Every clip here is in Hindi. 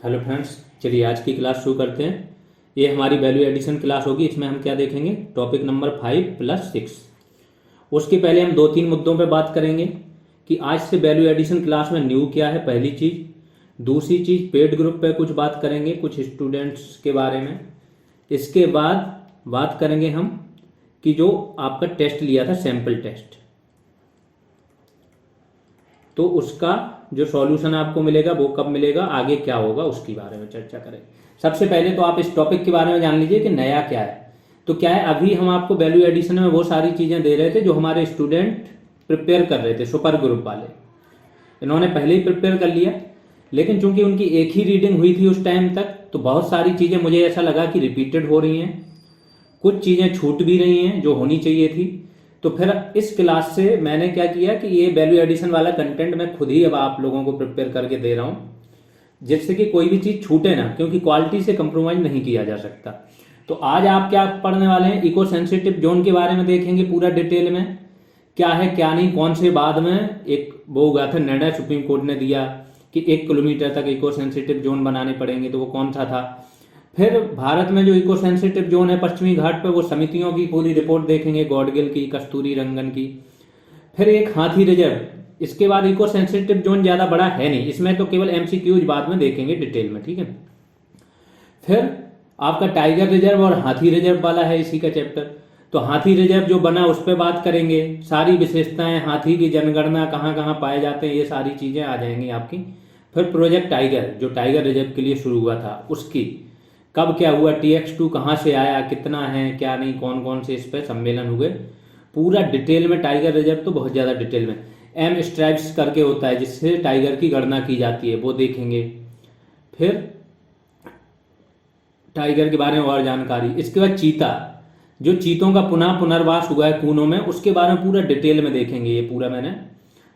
हेलो फ्रेंड्स, चलिए आज की क्लास शुरू करते हैं। ये हमारी वैल्यू एडिशन क्लास होगी। इसमें हम क्या देखेंगे? Topic number 5+6। उसके पहले हम दो तीन मुद्दों पे बात करेंगे कि आज से वैल्यू एडिशन क्लास में न्यू क्या है, पहली चीज़। दूसरी चीज़, पेड ग्रुप पे कुछ बात करेंगे, कुछ स्टूडेंट्स के बारे में। इसके बाद बात करेंगे हम कि जो आपका टेस्ट लिया था, सैम्पल टेस्ट, तो उसका जो सॉल्यूशन आपको मिलेगा वो कब मिलेगा, आगे क्या होगा, उसके बारे में चर्चा करेंगे। सबसे पहले तो आप इस टॉपिक के बारे में जान लीजिए कि नया क्या है। तो क्या है, अभी हम आपको वैल्यू एडिशन में वो सारी चीज़ें दे रहे थे जो हमारे स्टूडेंट प्रिपेयर कर रहे थे, सुपर ग्रुप वाले। इन्होंने पहले ही प्रिपेयर कर लिया, लेकिन चूंकि उनकी एक ही रीडिंग हुई थी उस टाइम तक, तो बहुत सारी चीज़ें मुझे ऐसा लगा कि रिपीटेड हो रही हैं, कुछ चीज़ें छूट भी रही हैं जो होनी चाहिए थी। तो फिर इस क्लास से मैंने क्या किया कि ये वैल्यू एडिशन वाला कंटेंट मैं खुद ही अब आप लोगों को प्रिपेयर करके दे रहा हूँ, जिससे कि कोई भी चीज़ छूटे ना, क्योंकि क्वालिटी से कंप्रोमाइज नहीं किया जा सकता। तो आज आप क्या पढ़ने वाले हैं? इको सेंसिटिव जोन के बारे में देखेंगे पूरा डिटेल में, क्या है क्या नहीं, कौन से बाद में एक वो हुआ था निर्णय सुप्रीम कोर्ट ने दिया कि 1 किलोमीटर तक इको सेंसिटिव जोन बनाने पड़ेंगे, तो वो कौन सा था। फिर भारत में जो इको सेंसिटिव जोन है पश्चिमी घाट पे, वो समितियों की पूरी रिपोर्ट देखेंगे, गॉडगिल की, कस्तूरी रंगन की। फिर एक हाथी रिजर्व। इसके बाद इको सेंसिटिव जोन ज़्यादा बड़ा है नहीं, इसमें तो केवल एमसीक्यूज बाद में देखेंगे डिटेल में, ठीक है। फिर आपका टाइगर रिजर्व और हाथी रिजर्व वाला है इसी का चैप्टर। तो हाथी रिजर्व जो बना उस पर बात करेंगे, सारी विशेषताएं, हाथी की जनगणना, कहाँ कहाँ पाए जाते हैं, ये सारी चीज़ें आ जाएंगी आपकी। फिर प्रोजेक्ट टाइगर, जो टाइगर रिजर्व के लिए शुरू हुआ था, उसकी कब क्या हुआ, TX2 कहाँ से आया, कितना है क्या नहीं, कौन कौन से इस पर सम्मेलन हुए, पूरा डिटेल में। टाइगर रिजर्व तो बहुत ज़्यादा डिटेल में, एम स्ट्राइप्स करके होता है जिससे टाइगर की गणना की जाती है, वो देखेंगे। फिर टाइगर के बारे में और जानकारी। इसके बाद चीता, जो चीतों का पुनर्वास हुआ है कूनों में, उसके बारे में पूरा डिटेल में देखेंगे। ये पूरा मैंने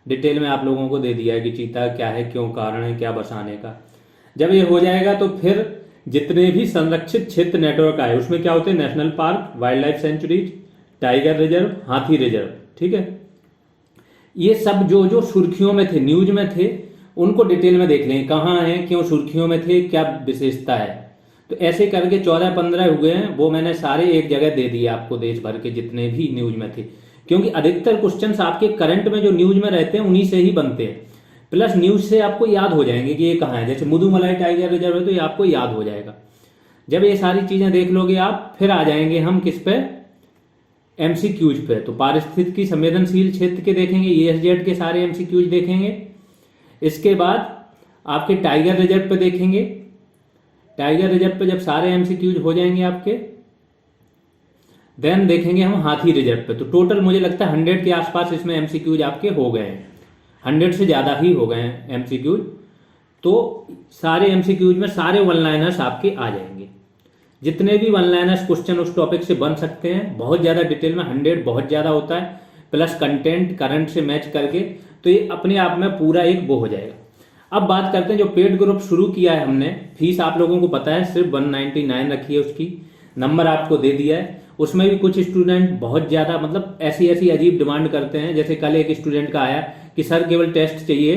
डिटेल में आप लोगों को दे दिया है कि चीता क्या है, क्यों कारण है, क्या बसाने का। जब ये हो जाएगा तो फिर जितने भी संरक्षित क्षेत्र नेटवर्क आए उसमें क्या होते हैं, national park, wild life sanctuaries, tiger reserve, हाथी रिजर्व, ठीक है। ये सब जो जो सुर्खियों में थे, न्यूज में थे, उनको डिटेल में देख लेंगे, कहाँ हैं, क्यों सुर्खियों में थे, क्या विशेषता है। तो ऐसे करके 14-15 हुए हैं, वो मैंने सारे एक जगह दे दिए आपको, देश भर के जितने भी न्यूज में थे, क्योंकि अधिकतर क्वेश्चंस आपके करंट में जो न्यूज में रहते हैं उन्हीं से ही बनते हैं, प्लस न्यूज से आपको याद हो जाएंगे कि ये कहाँ है। जैसे मुदुमलाई टाइगर रिजर्व है तो ये आपको याद हो जाएगा। जब ये सारी चीजें देख लोगे आप, फिर आ जाएंगे हम किस पे, एमसीक्यूज पे। तो पारिस्थितिकी संवेदनशील क्षेत्र के देखेंगे, ESZ के सारे एमसीक्यूज देखेंगे। इसके बाद आपके टाइगर रिजर्व पे देखेंगे। टाइगर रिजर्व पे जब सारे एमसीक्यूज हो जाएंगे आपके, देन देखेंगे हम हाथी रिजर्व पे। तो टोटल मुझे लगता है 100 के आसपास इसमें एमसीक्यूज आपके हो गए हैं, 100 से ज़्यादा ही हो गए हैं एमसीक्यूज। तो सारे एमसीक्यूज में सारे वन लाइनर्स आपके आ जाएंगे, जितने भी वन लाइनर्स क्वेश्चन उस टॉपिक से बन सकते हैं। बहुत ज़्यादा डिटेल में, 100 बहुत ज़्यादा होता है, प्लस कंटेंट करंट से मैच करके, तो ये अपने आप में पूरा एक वो हो जाएगा। अब बात करते हैं जो पेड ग्रुप शुरू किया है हमने। फीस आप लोगों को पता है सिर्फ 199 रखी है, उसकी नंबर आपको दे दिया है। उसमें भी कुछ स्टूडेंट बहुत ज़्यादा मतलब ऐसी ऐसी अजीब डिमांड करते हैं। जैसे कल एक स्टूडेंट का आया कि सर केवल टेस्ट चाहिए,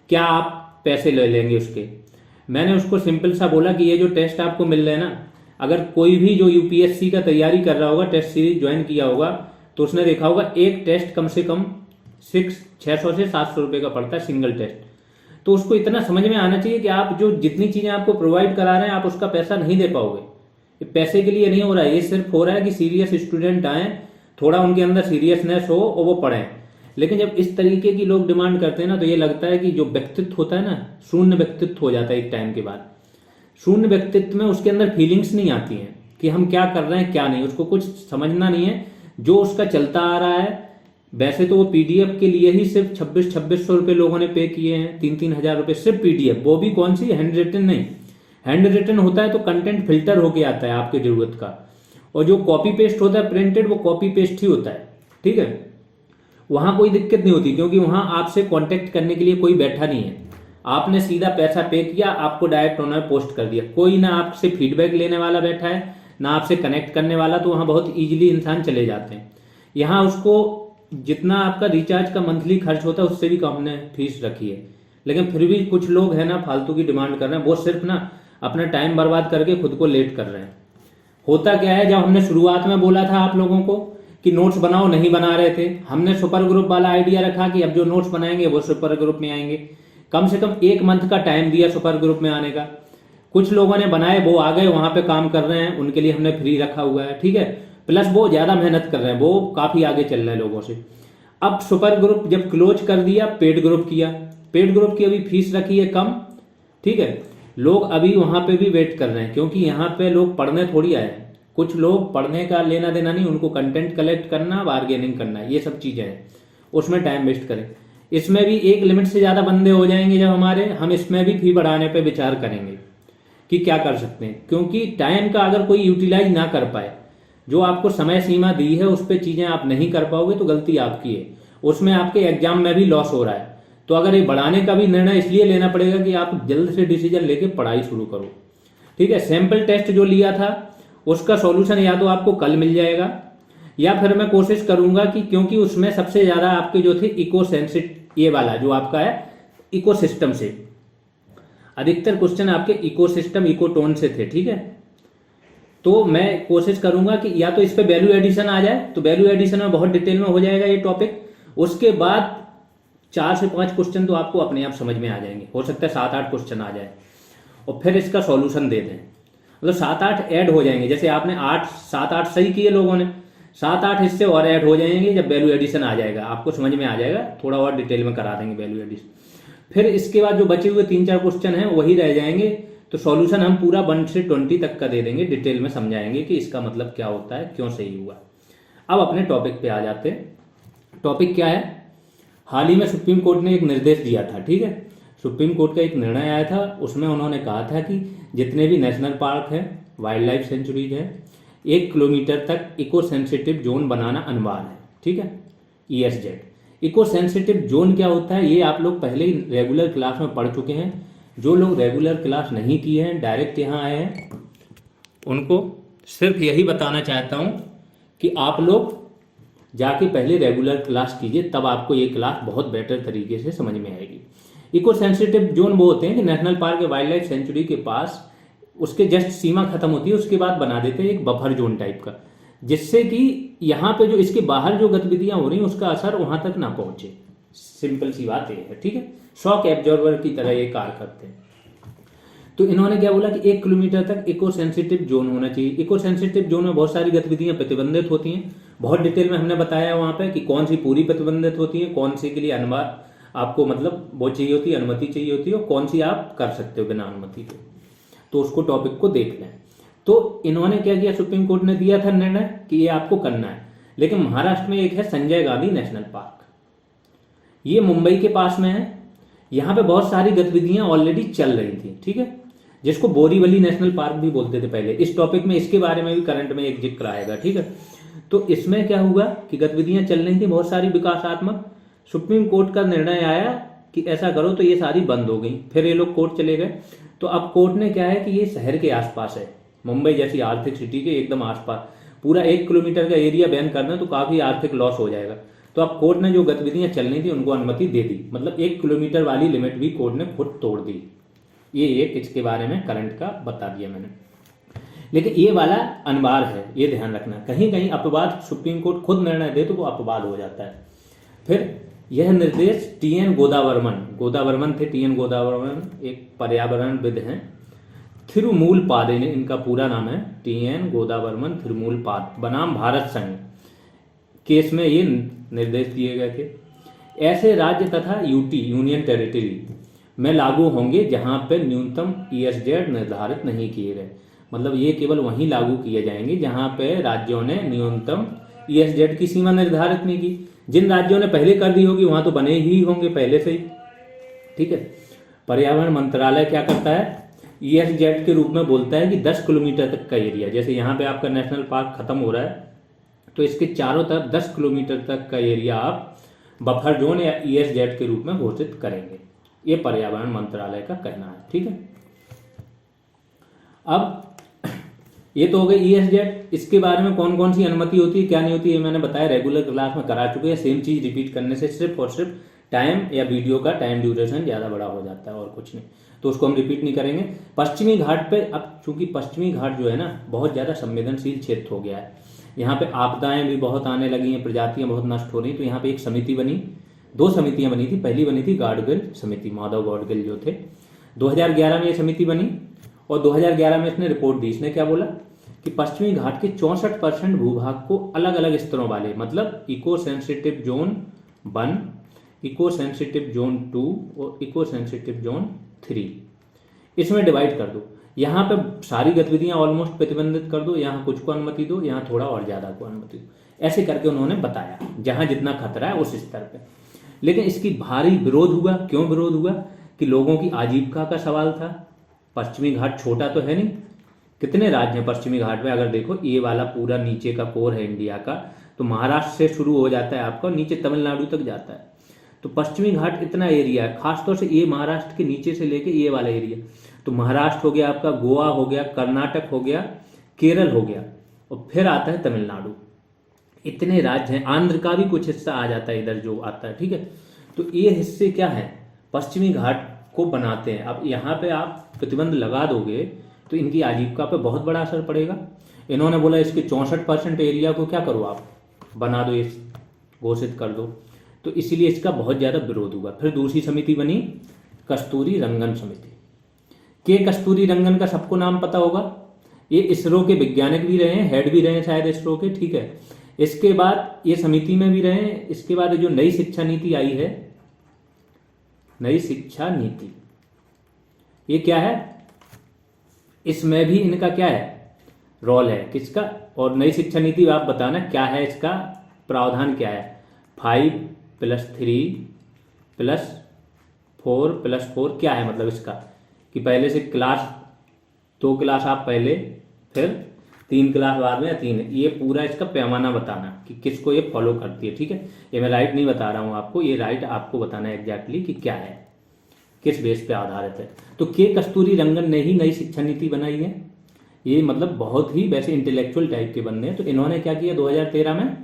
क्या आप पैसे ले लेंगे उसके। मैंने उसको सिंपल सा बोला कि ये जो टेस्ट आपको मिल रहे हैं ना, अगर कोई भी जो यूपीएससी का तैयारी कर रहा होगा, टेस्ट सीरीज ज्वाइन किया होगा, तो उसने देखा होगा एक टेस्ट कम से कम 600 से 700 रुपये का पड़ता है, सिंगल टेस्ट। तो उसको इतना समझ में आना चाहिए कि आप जो जितनी चीज़ें आपको प्रोवाइड करा रहे हैं, आप उसका पैसा नहीं दे पाओगे। ये पैसे के लिए नहीं हो रहा है, ये सिर्फ हो रहा है कि सीरियस स्टूडेंट आए, थोड़ा उनके अंदर सीरियसनेस हो और वो पढ़ें। लेकिन जब इस तरीके की लोग डिमांड करते हैं ना, तो ये लगता है कि जो व्यक्तित्व होता है ना, शून्य व्यक्तित्व हो जाता है एक टाइम के बाद। शून्य व्यक्तित्व में उसके अंदर फीलिंग्स नहीं आती हैं कि हम क्या कर रहे हैं क्या नहीं, उसको कुछ समझना नहीं है, जो उसका चलता आ रहा है। वैसे तो वो पीडीएफ के लिए ही सिर्फ 2600 रुपये लोगों ने पे किए हैं, 3-3 हज़ार रुपये सिर्फ पीडीएफ, वो भी कौन सी, हैंड रिटन नहीं। हैंड रिटन होता है तो कंटेंट फिल्टर होके आता है आपकी जरूरत का, और जो कॉपी पेस्ट होता है प्रिंटेड, वो कॉपी पेस्ट ही होता है, ठीक है। वहाँ कोई दिक्कत नहीं होती, क्योंकि वहाँ आपसे कांटेक्ट करने के लिए कोई बैठा नहीं है। आपने सीधा पैसा पे किया, आपको डायरेक्ट उन्होंने पोस्ट कर दिया, कोई ना आपसे फीडबैक लेने वाला बैठा है, ना आपसे कनेक्ट करने वाला। तो वहाँ बहुत ईजिली इंसान चले जाते हैं। यहाँ उसको जितना आपका रिचार्ज का मंथली खर्च होता है उससे भी कम ने फीस रखी है। लेकिन फिर भी कुछ लोग हैं ना फालतू की डिमांड कर रहे हैं, वो सिर्फ ना अपना टाइम बर्बाद करके खुद को लेट कर रहे हैं। होता क्या है, जब हमने शुरुआत में बोला था आप लोगों को कि नोट्स बनाओ, नहीं बना रहे थे, हमने सुपर ग्रुप वाला आइडिया रखा कि अब जो नोट्स बनाएंगे वो सुपर ग्रुप में आएंगे। कम से कम 1 मंथ का टाइम दिया सुपर ग्रुप में आने का। कुछ लोगों ने बनाए, वो आ गए, वहां पे काम कर रहे हैं, उनके लिए हमने फ्री रखा हुआ है, ठीक है। प्लस वो ज्यादा मेहनत कर रहे हैं, वो काफी आगे चल रहे हैं लोगों से। अब सुपर ग्रुप जब क्लोज कर दिया, पेड ग्रुप किया, पेड ग्रुप की अभी फीस रखी है कम, ठीक है। लोग अभी वहां पे भी वेट कर रहे हैं, क्योंकि यहाँ पे लोग पढ़ने थोड़ी आए हैं। कुछ लोग पढ़ने का लेना देना नहीं, उनको कंटेंट कलेक्ट करना, बार्गेनिंग करना, ये सब चीजें हैं, उसमें टाइम वेस्ट करें। इसमें भी एक लिमिट से ज्यादा बंदे हो जाएंगे जब हमारे, हम इसमें भी फी बढ़ाने पे विचार करेंगे कि क्या कर सकते हैं। क्योंकि टाइम का अगर कोई यूटिलाइज ना कर पाए, जो आपको समय सीमा दी है उस पर चीजें आप नहीं कर पाओगे तो गलती आपकी है, उसमें आपके एग्जाम में भी लॉस हो रहा है। तो अगर ये बढ़ाने का भी निर्णय इसलिए लेना पड़ेगा कि आप जल्द से डिसीजन लेके पढ़ाई शुरू करो, ठीक है। सैंपल टेस्ट जो लिया था उसका सॉल्यूशन या तो आपको कल मिल जाएगा, या फिर मैं कोशिश करूंगा कि, क्योंकि उसमें सबसे ज्यादा आपके जो थे इको सेंसिटिव, ये वाला जो आपका है इकोसिस्टम से, अधिकतर क्वेश्चन आपके इकोसिस्टम इकोटोन से थे, ठीक है। तो मैं कोशिश करूंगा कि या तो इस पे वैल्यू एडिशन आ जाए, तो वैल्यू एडिशन में बहुत डिटेल में हो जाएगा ये टॉपिक। उसके बाद 4 से 5 क्वेश्चन तो आपको अपने आप समझ में आ जाएंगे, हो सकता है 7-8 क्वेश्चन आ जाए, और फिर इसका सॉल्यूशन दे दें। मतलब 7-8 ऐड हो जाएंगे, जैसे आपने 7-8 सही किए लोगों ने, 7-8 हिस्से और ऐड हो जाएंगे जब वैल्यू एडिशन आ जाएगा, आपको समझ में आ जाएगा, थोड़ा और डिटेल में करा देंगे वैल्यू एडिशन। फिर इसके बाद जो बचे हुए 3-4 क्वेश्चन हैं वही रह जाएंगे, तो सॉल्यूशन हम पूरा 1 से 20 तक का दे देंगे, डिटेल में समझाएंगे कि इसका मतलब क्या होता है, क्यों सही हुआ। अब अपने टॉपिक पे आ जाते हैं। टॉपिक क्या है, हाल ही में सुप्रीम कोर्ट ने एक निर्देश दिया था, ठीक है। सुप्रीम कोर्ट का एक निर्णय आया था, उसमें उन्होंने कहा था कि जितने भी नेशनल पार्क है, वाइल्ड लाइफ सेंचुरीज है, 1 किलोमीटर तक इको सेंसिटिव जोन बनाना अनिवार्य है, ठीक है। ESZ इको सेंसिटिव जोन क्या होता है, ये आप लोग पहले ही रेगुलर क्लास में पढ़ चुके हैं। जो लोग रेगुलर क्लास नहीं किए हैं, डायरेक्ट यहाँ आए हैं, उनको सिर्फ यही बताना चाहता हूँ कि आप लोग जाके पहले रेगुलर क्लास कीजिए, तब आपको ये क्लास बहुत बेटर तरीके से समझ में आएगी। इको सेंसिटिव जोन वो होते हैं कि नेशनल पार्क या वाइल्ड लाइफ सेंचुरी के पास उसके जस्ट सीमा खत्म होती है, उसके बाद बना देते हैं एक बफर जोन टाइप का, जिससे कि यहाँ पे जो इसके बाहर जो गतिविधियां हो रही हैं उसका असर वहां तक ना पहुंचे। सिंपल सी बात ये है, ठीक है। शॉक एब्जॉर्बर की तरह ये कार्य करते हैं। तो इन्होंने क्या बोला कि 1 किलोमीटर तक इको सेंसिटिव जोन होना चाहिए। इको सेंसिटिव जोन में बहुत सारी गतिविधियां प्रतिबंधित होती हैं, बहुत डिटेल में हमने बताया वहां पे कि कौन सी पूरी प्रतिबंधित होती है, कौन सी के लिए अनुमति आपको मतलब वो चाहिए होती है, अनुमति चाहिए होती है, और कौन सी आप कर सकते हो बिना अनुमति के। तो उसको टॉपिक को देख लें। तो इन्होंने क्या किया, सुप्रीम कोर्ट ने दिया था निर्णय कि ये आपको करना है। लेकिन महाराष्ट्र में एक है संजय गांधी नेशनल पार्क, ये मुंबई के पास में है। यहाँ पे बहुत सारी गतिविधियां ऑलरेडी चल रही थी, ठीक है, जिसको बोरीवली नेशनल पार्क भी बोलते थे पहले। इस टॉपिक में इसके बारे में भी करंट में एक जिक्र आएगा, ठीक है। तो इसमें क्या हुआ कि गतिविधियां चल रही थी बहुत सारी विकासात्मक। सुप्रीम कोर्ट का निर्णय आया कि ऐसा करो, तो ये सारी बंद हो गई। फिर ये लोग कोर्ट चले गए। तो अब कोर्ट ने क्या है कि ये शहर के आसपास है, मुंबई जैसी आर्थिक सिटी के एकदम आसपास, पूरा 1 किलोमीटर का एरिया बैन करना तो काफी आर्थिक लॉस हो जाएगा। तो अब कोर्ट ने जो गतिविधियां चलनी थी उनको अनुमति दे दी, मतलब 1 किलोमीटर वाली लिमिट भी कोर्ट ने खुद तोड़ दी। ये एक इसके बारे में करंट का बता दिया मैंने। लेकिन ये वाला अनिवार्य है, ये ध्यान रखना। कहीं कहीं अपवाद सुप्रीम कोर्ट खुद निर्णय दे तो वो अपवाद हो जाता है। फिर यह निर्देश TN गोदावर्मन थे, TN गोदावर्मन एक पर्यावरणविद हैं, थिरुमूलपाद इनका पूरा नाम है, TN गोदावर्मन थिरुमूलपाद बनाम भारत संघ केस में ये निर्देश दिए गए थे। ऐसे राज्य तथा यूनियन टेरिटरी में लागू होंगे जहां पे न्यूनतम ESZ निर्धारित नहीं किए गए। मतलब ये केवल वहीं लागू किए जाएंगे जहां पे राज्यों ने न्यूनतम ESZ की सीमा निर्धारित नहीं की। जिन राज्यों ने पहले कर दी होगी वहां तो बने ही होंगे पहले से ही, ठीक है। पर्यावरण मंत्रालय क्या करता है, ESZ के रूप में बोलता है कि 10 किलोमीटर तक का एरिया, जैसे यहाँ पे आपका नेशनल पार्क खत्म हो रहा है तो इसके चारों तरफ 10 किलोमीटर तक का एरिया आप बफर जोन या ESZ के रूप में घोषित करेंगे। ये पर्यावरण मंत्रालय का कहना है, ठीक है। अब ये तो हो गई ESZ। इसके बारे में कौन कौन सी अनुमति होती है, क्या नहीं होती है, मैंने बताया, रेगुलर क्लास में करा चुके हैं। सेम चीज रिपीट करने से सिर्फ और सिर्फ टाइम या वीडियो का टाइम ड्यूरेशन ज़्यादा बड़ा हो जाता है और कुछ नहीं, तो उसको हम रिपीट नहीं करेंगे। पश्चिमी घाट पे अब चूंकि पश्चिमी घाट जो है ना बहुत ज़्यादा संवेदनशील क्षेत्र हो गया है, यहाँ पे आपदाएं भी बहुत आने लगी हैं, प्रजातियां बहुत नष्ट हो रही, तो यहाँ पे एक समिति बनी, 2 समितियां बनी थी। पहली बनी थी गाडगिल समिति, माधव गाडगिल जो थे, 2011 में ये समिति बनी और 2011 में इसने रिपोर्ट दी। इसने क्या बोला कि पश्चिमी घाट के 64% भूभाग को अलग अलग स्तरों वाले, मतलब eco sensitive zone 1, eco sensitive zone 2 और इको सेंसिटिव जोन 3, इसमें डिवाइड कर दो। यहाँ पे सारी गतिविधियां ऑलमोस्ट प्रतिबंधित कर दो, यहाँ कुछ को अनुमति दो, यहाँ थोड़ा और ज़्यादा को अनुमति दो, ऐसे करके उन्होंने बताया जहाँ जितना खतरा है उस स्तर पे। लेकिन इसकी भारी विरोध हुआ। क्यों विरोध हुआ? कि लोगों की आजीविका का सवाल था। पश्चिमी घाट छोटा तो है नहीं, कितने राज्य हैं पश्चिमी घाट में? अगर देखो ये वाला पूरा नीचे का कोर है इंडिया का, तो महाराष्ट्र से शुरू हो जाता है आपका, नीचे तमिलनाडु तक जाता है। तो पश्चिमी घाट इतना एरिया है, खासतौर से ये महाराष्ट्र के नीचे से लेके ये वाला एरिया, तो महाराष्ट्र हो गया आपका, गोवा हो गया, कर्नाटक हो गया, केरल हो गया और फिर आता है तमिलनाडु। इतने राज्य हैं, आंध्र का भी कुछ हिस्सा आ जाता है इधर जो आता है, ठीक है। तो ये हिस्से क्या है, पश्चिमी घाट को बनाते हैं। अब यहाँ पे आप प्रतिबंध लगा दोगे तो इनकी आजीविका पे बहुत बड़ा असर पड़ेगा। इन्होंने बोला इसके 64% एरिया को क्या करो आप बना दो, इस घोषित कर दो, तो इसीलिए इसका बहुत ज़्यादा विरोध हुआ। फिर दूसरी समिति बनी कस्तूरी रंगन समिति। के कस्तूरी रंगन का सबको नाम पता होगा, ये इसरो के वैज्ञानिक भी रहे हैं, हेड भी रहे हैं शायद इसरो के, ठीक है। इसके बाद ये समिति में भी रहे। इसके बाद जो नई शिक्षा नीति आई है, नई शिक्षा नीति, ये क्या है, इसमें भी इनका क्या है, रोल है, किसका? और नई शिक्षा नीति आप बताना क्या है, इसका प्रावधान क्या है। 5+3+4+4 क्या है मतलब इसका, कि पहले से क्लास 2 क्लास आप पहले, फिर 3 क्लास बाद में या 3, ये पूरा इसका पैमाना बताना कि किसको ये फॉलो करती है, ठीक है। ये मैं राइट नहीं बता रहा हूँ आपको, ये राइट आपको बताना है एग्जैक्टली कि क्या है, किस बेस पे आधारित है। तो के कस्तूरी रंगन ने ही नई शिक्षा नीति बनाई है। ये मतलब बहुत ही वैसे इंटेलेक्चुअल टाइप के बंदे हैं। तो इन्होंने क्या किया, 2013 में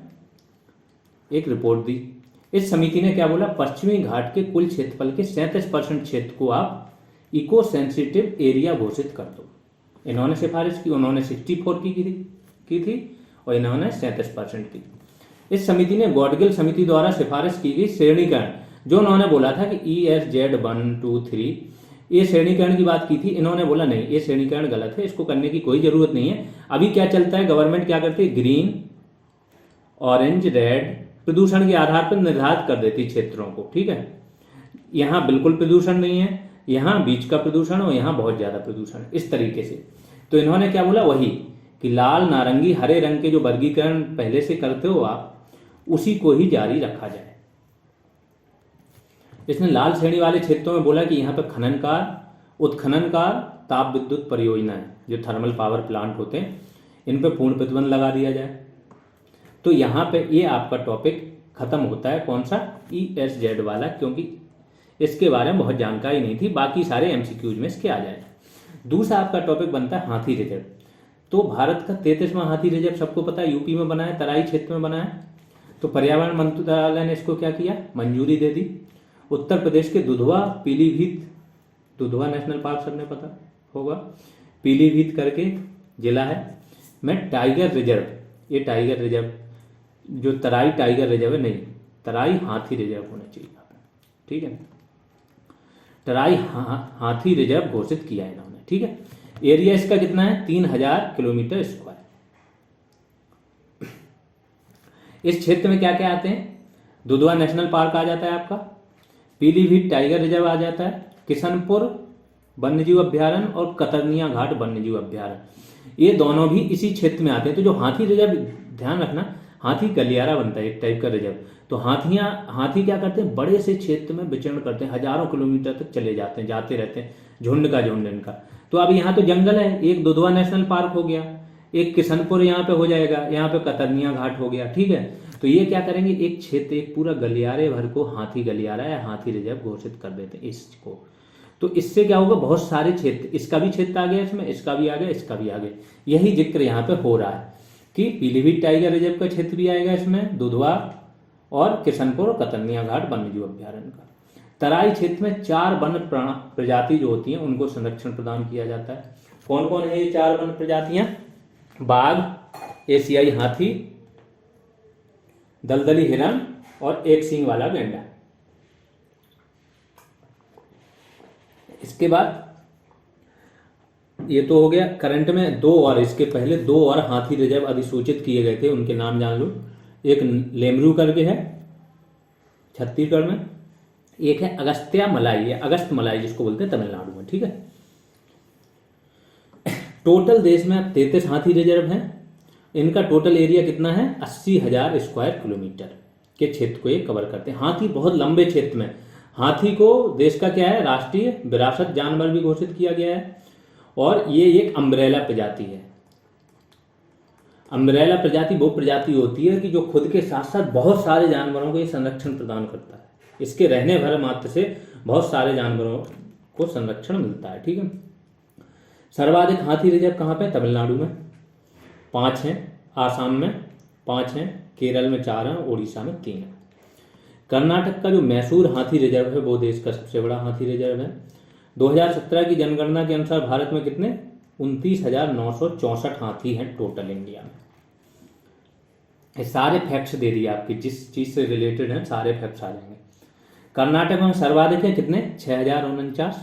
एक रिपोर्ट दी। इस समिति ने क्या बोला, पश्चिमी घाट के कुल क्षेत्रफल के 37% क्षेत्र को आप इको सेंसिटिव एरिया घोषित कर दो। इन्होंने सिफारिश की, उन्होंने 64 की थी और इन्होंने 37% की। इस समिति ने गाडगिल समिति द्वारा सिफारिश की गई श्रेणीकरण, जो उन्होंने बोला था कि ESZ 1, 2, 3, ये श्रेणीकरण की बात की थी। इन्होंने बोला नहीं, ये श्रेणीकरण गलत है, इसको करने की कोई जरूरत नहीं है। अभी क्या चलता है, गवर्नमेंट क्या करती है, ग्रीन, ऑरेंज, रेड प्रदूषण के आधार पर निर्धारित कर देती क्षेत्रों को, ठीक है। यहाँ बिल्कुल प्रदूषण नहीं है, यहाँ बीच का प्रदूषण और यहाँ बहुत ज्यादा प्रदूषण, इस तरीके से। तो इन्होंने क्या बोला, वही कि लाल, नारंगी, हरे रंग के जो वर्गीकरण पहले से करते हो आप, उसी को ही जारी रखा जाए। इसने लाल श्रेणी वाले क्षेत्रों में बोला कि यहाँ पे खननकार, उत्खननकार, ताप विद्युत परियोजनाएं, जो थर्मल पावर प्लांट होते हैं, इन पे पूर्ण प्रतिबंध लगा दिया जाए। तो यहाँ पे ये आपका टॉपिक खत्म होता है, कौन सा, ESZ वाला, क्योंकि इसके बारे में बहुत जानकारी नहीं थी, बाकी सारे MCQs में इसके आ जाए। दूसरा आपका टॉपिक बनता है हाथी रिजर्व। तो भारत का 33वां हाथी रिजर्व सबको पता है, यूपी में बना है, तराई क्षेत्र में बना है। तो पर्यावरण मंत्रालय ने इसको क्या किया, मंजूरी दे दी। उत्तर प्रदेश के दुधवा, पीलीभीत, दुधवा नेशनल पार्क सबने पता होगा, पीलीभीत करके जिला है में टाइगर रिजर्व, ये टाइगर रिजर्व जो तराई टाइगर रिजर्व है, नहीं, तराई हाथी रिजर्व होना चाहिए, ठीक है। तराई हाथी रिजर्व घोषित किया है इन्होंने, ठीक है। एरिया इसका कितना है, 3000 किलोमीटर स्क्वायर। इस क्षेत्र में क्या क्या आते हैं, दुधवा नेशनल पार्क आ जाता है आपका, पीलीभीत टाइगर रिजर्व आ जाता है, किशनपुर वन्यजीव अभ्यारण्य और कतरनिया घाट वन्यजीव अभ्यारण्य, ये दोनों भी इसी क्षेत्र में आते हैं। तो जो हाथी रिजर्व, ध्यान रखना, हाथी गलियारा बनता है एक टाइप का रिजर्व। तो हाथी क्या करते हैं, बड़े से क्षेत्र में विचरण करते हैं, हजारों किलोमीटर तक चले जाते हैं, जाते रहते हैं, झुंड का झुंड इनका। तो अब यहाँ तो जंगल है, एक दुधवा नेशनल पार्क हो गया, एक किशनपुर यहाँ पे हो जाएगा, यहाँ पे कतरनिया घाट हो गया, ठीक है। तो ये क्या करेंगे, एक क्षेत्र, एक पूरा गलियारे भर को हाथी गलियारा या हाथी रिजर्व घोषित कर देते हैं इसको। तो इससे क्या होगा, बहुत सारे क्षेत्र, इसका भी क्षेत्र आ गया इसमें, इसका भी आ गया, इसका भी आ गया। यही जिक्र यहाँ पे हो रहा है कि पीलीभीत टाइगर रिजर्व का क्षेत्र भी आएगा इसमें, दुधवा और किशनपुर और कतर्निया घाट वन्यजीव अभ्यारण्य का। तराई क्षेत्र में 4 वन प्रजाति जो होती हैं उनको संरक्षण प्रदान किया जाता है। कौन कौन है ये 4 वन प्रजातियां? बाघ, एशियाई हाथी, दलदली हिरण और एक सींग वाला गैंडा। इसके बाद ये तो हो गया करंट में 2 और, इसके पहले 2 और हाथी रिजर्व अधिसूचित किए गए थे, उनके नाम जान लो। एक लेमरू करके है छत्तीसगढ़ में, एक है अगस्त्या मलाई, अगस्त मलाई जिसको बोलते हैं तमिलनाडु में, ठीक है। टोटल देश में 33 हाथी रिजर्व हैं। इनका टोटल एरिया कितना है? 80,000 स्क्वायर किलोमीटर के क्षेत्र को ये कवर करते हैं। हाथी बहुत लंबे क्षेत्र में, हाथी को देश का क्या है, राष्ट्रीय विरासत जानवर भी घोषित किया गया है। और ये एक अम्ब्रेला प्रजाति है। अम्ब्रेला प्रजाति वो प्रजाति होती है कि जो खुद के साथ साथ बहुत सारे जानवरों को ये संरक्षण प्रदान करता है। इसके रहने भर मात्र से बहुत सारे जानवरों को संरक्षण मिलता है, ठीक है। सर्वाधिक हाथी रिजर्व कहाँ पे? तमिलनाडु में 5 हैं, आसाम में 5 हैं, केरल में 4 हैं, उड़ीसा में 3 हैं। कर्नाटक का जो मैसूर हाथी रिजर्व है वो देश का सबसे बड़ा हाथी रिजर्व है। 2017 की जनगणना के अनुसार भारत में कितने? 29,964 हाथी हैं टोटल इंडिया में। ये सारे फैक्ट्स दे दिए आपके, जिस चीज से रिलेटेड हैं सारे फैक्ट्स आ जाएंगे। कर्नाटक में सर्वाधिक है कितने? 6,049।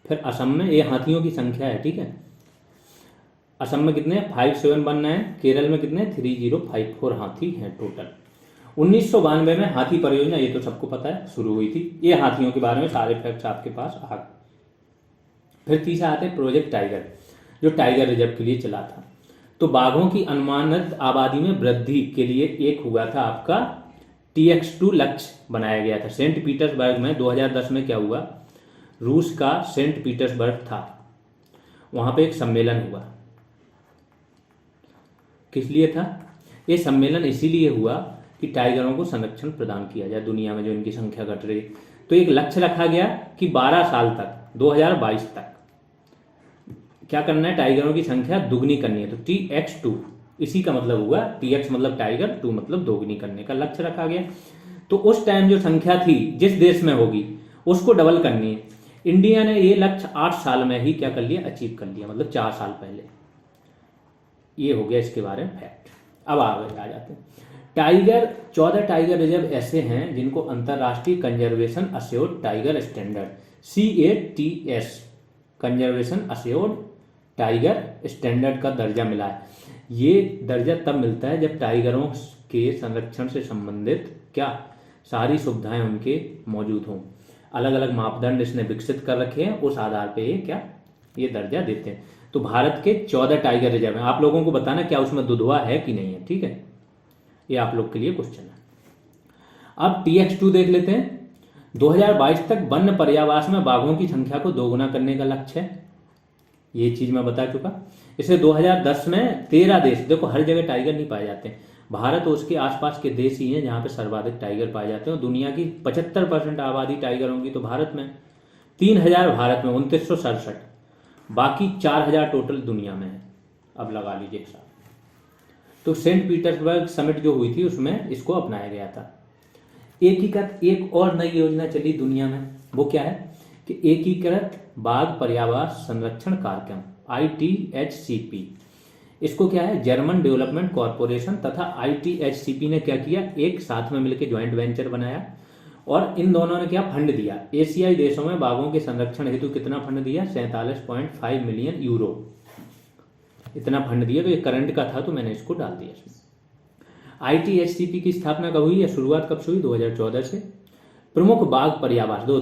फिर असम में, ये हाथियों की संख्या है, ठीक है। असम में कितने? 5,719। केरल में कितने? 3,054 हाथी हैं टोटल। 1992 में हाथी परियोजना, ये तो सबको पता है, शुरू हुई थी। ये हाथियों के बारे में सारे फैक्ट्स आपके पास आ गए। फिर तीसरा आते हैं प्रोजेक्ट टाइगर, जो टाइगर रिजर्व के लिए चला था। तो बाघों की अनुमानित आबादी में वृद्धि के लिए एक हुआ था आपका TX2 लक्ष्य बनाया गया था। सेंट पीटर्सबर्ग में 2010 में क्या हुआ? रूस का सेंट पीटर्सबर्ग था, वहां पे एक सम्मेलन हुआ। किस लिए था ये सम्मेलन? इसीलिए हुआ कि टाइगरों को संरक्षण प्रदान किया जाए दुनिया में जो इनकी संख्या घट रही। तो एक लक्ष्य रखा गया कि 12 साल तक, 2022 तक क्या करना है? टाइगरों की संख्या दुगनी करनी है। तो TX2, इसी का मतलब हुआ, TX मतलब टाइगर, 2 मतलब दोगुनी करने का लक्ष्य रखा गया। तो उस टाइम जो संख्या थी जिस देश में होगी उसको डबल करनी है। इंडिया ने ये लक्ष्य 8 साल में ही क्या कर लिया? अचीव कर लिया, मतलब 4 साल पहले। ये हो गया इसके बारे में फैक्ट। अब आगे आ जाते हैं। टाइगर 14 टाइगर रिजर्व ऐसे हैं जिनको अंतरराष्ट्रीय conservation assured tiger standard CATS conservation assured tiger standard का दर्जा मिला है। ये दर्जा तब मिलता है जब टाइगरों के संरक्षण से संबंधित क्या सारी सुविधाएं उनके मौजूद हों। अलग अलग मापदंड इसने विकसित कर रखे हैं, उस आधार पे ये क्या ये दर्जा देते हैं। तो भारत के 14 टाइगर रिजर्व हैं। आप लोगों को बताना क्या उसमें दुधवा है कि नहीं है, ठीक है। ये आप लोग के लिए क्वेश्चन है। अब TX2 देख लेते हैं। 2022 तक वन्य पर्यावास में बाघों की संख्या को दोगुना करने का लक्ष्य है। ये चीज मैं बता चुका। इसे 2010 में 13 देश, देखो हर जगह टाइगर नहीं पाए जाते हैं, भारत और उसके आसपास के देश ही हैं जहां पे सर्वाधिक टाइगर पाए जाते हैं। दुनिया की 75% आबादी टाइगरों की तो भारत में, 3,000 भारत में, 2967, बाकी 4,000 टोटल दुनिया में है। अब लगा लीजिए एक साथ। तो सेंट पीटर्सबर्ग समिट जो हुई थी उसमें इसको अपनाया गया था। एकीकृत एक और नई योजना चली दुनिया में, वो क्या है कि एकीकृत बाघ पर्यावास संरक्षण कार्यक्रम ITHCP। इसको क्या है, जर्मन डेवलपमेंट कॉरपोरेशन तथा ITHCP ने क्या किया, एक साथ में मिलकर ज्वाइंट वेंचर बनाया और इन दोनों ने क्या फंड दिया। एशियाई देशों में बाघों के संरक्षण हेतु कितना फंड दिया? 47.5 मिलियन यूरो, इतना फंड दिया। तो ये करंट का था तो मैंने इसको डाल दिया इसमें। ITHCP की स्थापना कब हुई या शुरुआत कब से हुई? 2014 से। प्रमुख बाघ पर्यावास, दो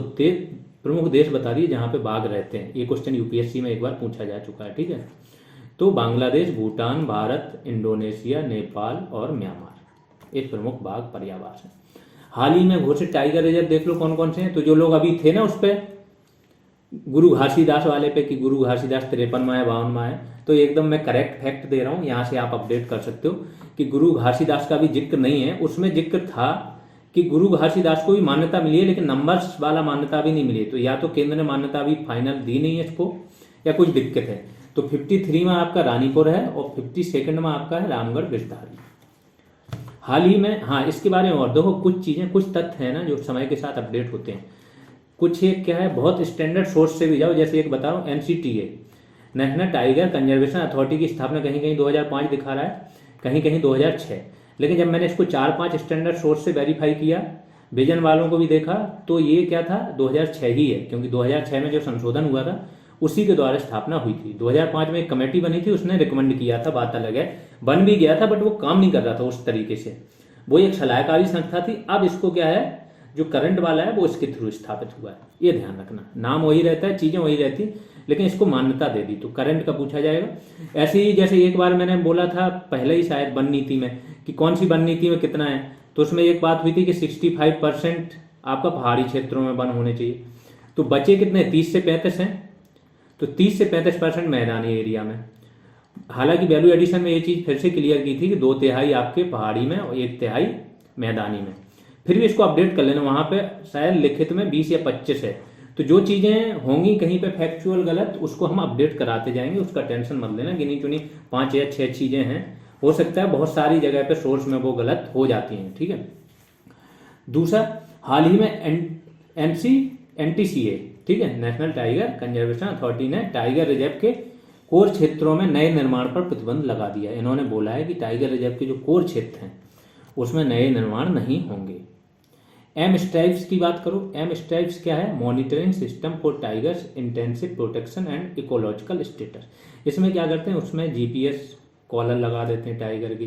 प्रमुख देश बता दिए जहां पे बाघ रहते हैं। ये क्वेश्चन UPSC में एक बार पूछा जा चुका है, ठीक है। तो बांग्लादेश, भूटान, भारत, इंडोनेशिया, नेपाल और म्यांमार, एक प्रमुख बाघ पर्यावास है। हाल ही में घोषित टाइगर रिजर्व देख लो कौन कौन से हैं। तो जो लोग अभी थे ना उस पर गुरु घासीदास वाले पे कि गुरु घासीदास 53वां है 52वां है, तो एकदम मैं करेक्ट फैक्ट दे रहा हूँ, यहाँ से आप अपडेट कर सकते हो कि गुरु घासीदास का भी जिक्र नहीं है। उसमें जिक्र था कि गुरु घासीदास को भी मान्यता मिली है लेकिन नंबर्स वाला मान्यता भी नहीं मिली। तो या तो केंद्र ने मान्यता अभी फाइनल दी नहीं है इसको या कुछ दिक्कत है। तो 53 में आपका रानीपुर है और 52 में आपका है रामगढ़ गिरधारी। हाल ही में, हाँ इसके बारे में और देखो कुछ चीज़ें, कुछ तथ्य हैं ना जो समय के साथ अपडेट होते हैं। कुछ एक क्या है, बहुत स्टैंडर्ड सोर्स से भी जाओ, जैसे एक बता रहा हूँ, NCTA national tiger conservation authority की स्थापना कहीं कहीं 2005 दिखा रहा है, कहीं कहीं 2006। लेकिन जब मैंने इसको 4-5 स्टैंडर्ड सोर्स से वेरीफाई किया, विजन वालों को भी देखा, तो ये क्या था 2006 ही है, क्योंकि 2006 में जो संशोधन हुआ था उसी के द्वारा स्थापना हुई थी। 2005 में एक कमेटी बनी थी, उसने रिकमेंड किया था, बात अलग है, बन भी गया था बट वो काम नहीं कर रहा था उस तरीके से, वो एक सलाहकारी संस्था थी। अब इसको क्या है, जो करंट वाला है वो इसके थ्रू स्थापित हुआ है, ये ध्यान रखना, नाम वही रहता है, चीज़ें वही रहती, लेकिन इसको मान्यता दे दी तो करंट का पूछा जाएगा। ऐसे ही जैसे एक बार मैंने बोला था पहले ही शायद वन नीति में कि कौन सी वन नीति में कितना है, तो उसमें एक बात हुई थी कि 65% आपका पहाड़ी क्षेत्रों में वन होने चाहिए, तो बचे कितने 30 से 35 हैं, तो 30 से 35% मैदानी एरिया में। हालांकि वैल्यू एडिशन में ये चीज़ फिर से क्लियर की थी कि 2/3 आपके पहाड़ी में और 1/3 मैदानी में, फिर भी इसको अपडेट कर लेना, वहाँ पे शायद लिखित में 20 या 25 है, तो जो चीज़ें होंगी कहीं पे फैक्चुअल गलत उसको हम अपडेट कराते जाएंगे, उसका टेंशन मत लेना। गिनी चुनी 5 या 6 चीज़ें हैं, हो सकता है बहुत सारी जगह पे सोर्स में वो गलत हो जाती हैं, ठीक है। दूसरा, हाल ही में NTCA, ठीक है, नेशनल टाइगर कंजर्वेशन अथॉरिटी ने टाइगर रिजर्व के कोर क्षेत्रों में नए निर्माण पर प्रतिबंध लगा दिया है। इन्होंने बोला है कि टाइगर रिजर्व के जो कोर क्षेत्र हैं उसमें नए निर्माण नहीं होंगे। एम स्ट्राइप्स की बात करो, एम स्ट्राइप्स क्या है, monitoring system for tigers intensive protection and ecological status. इसमें क्या करते हैं, उसमें GPS कॉलर लगा देते हैं टाइगर की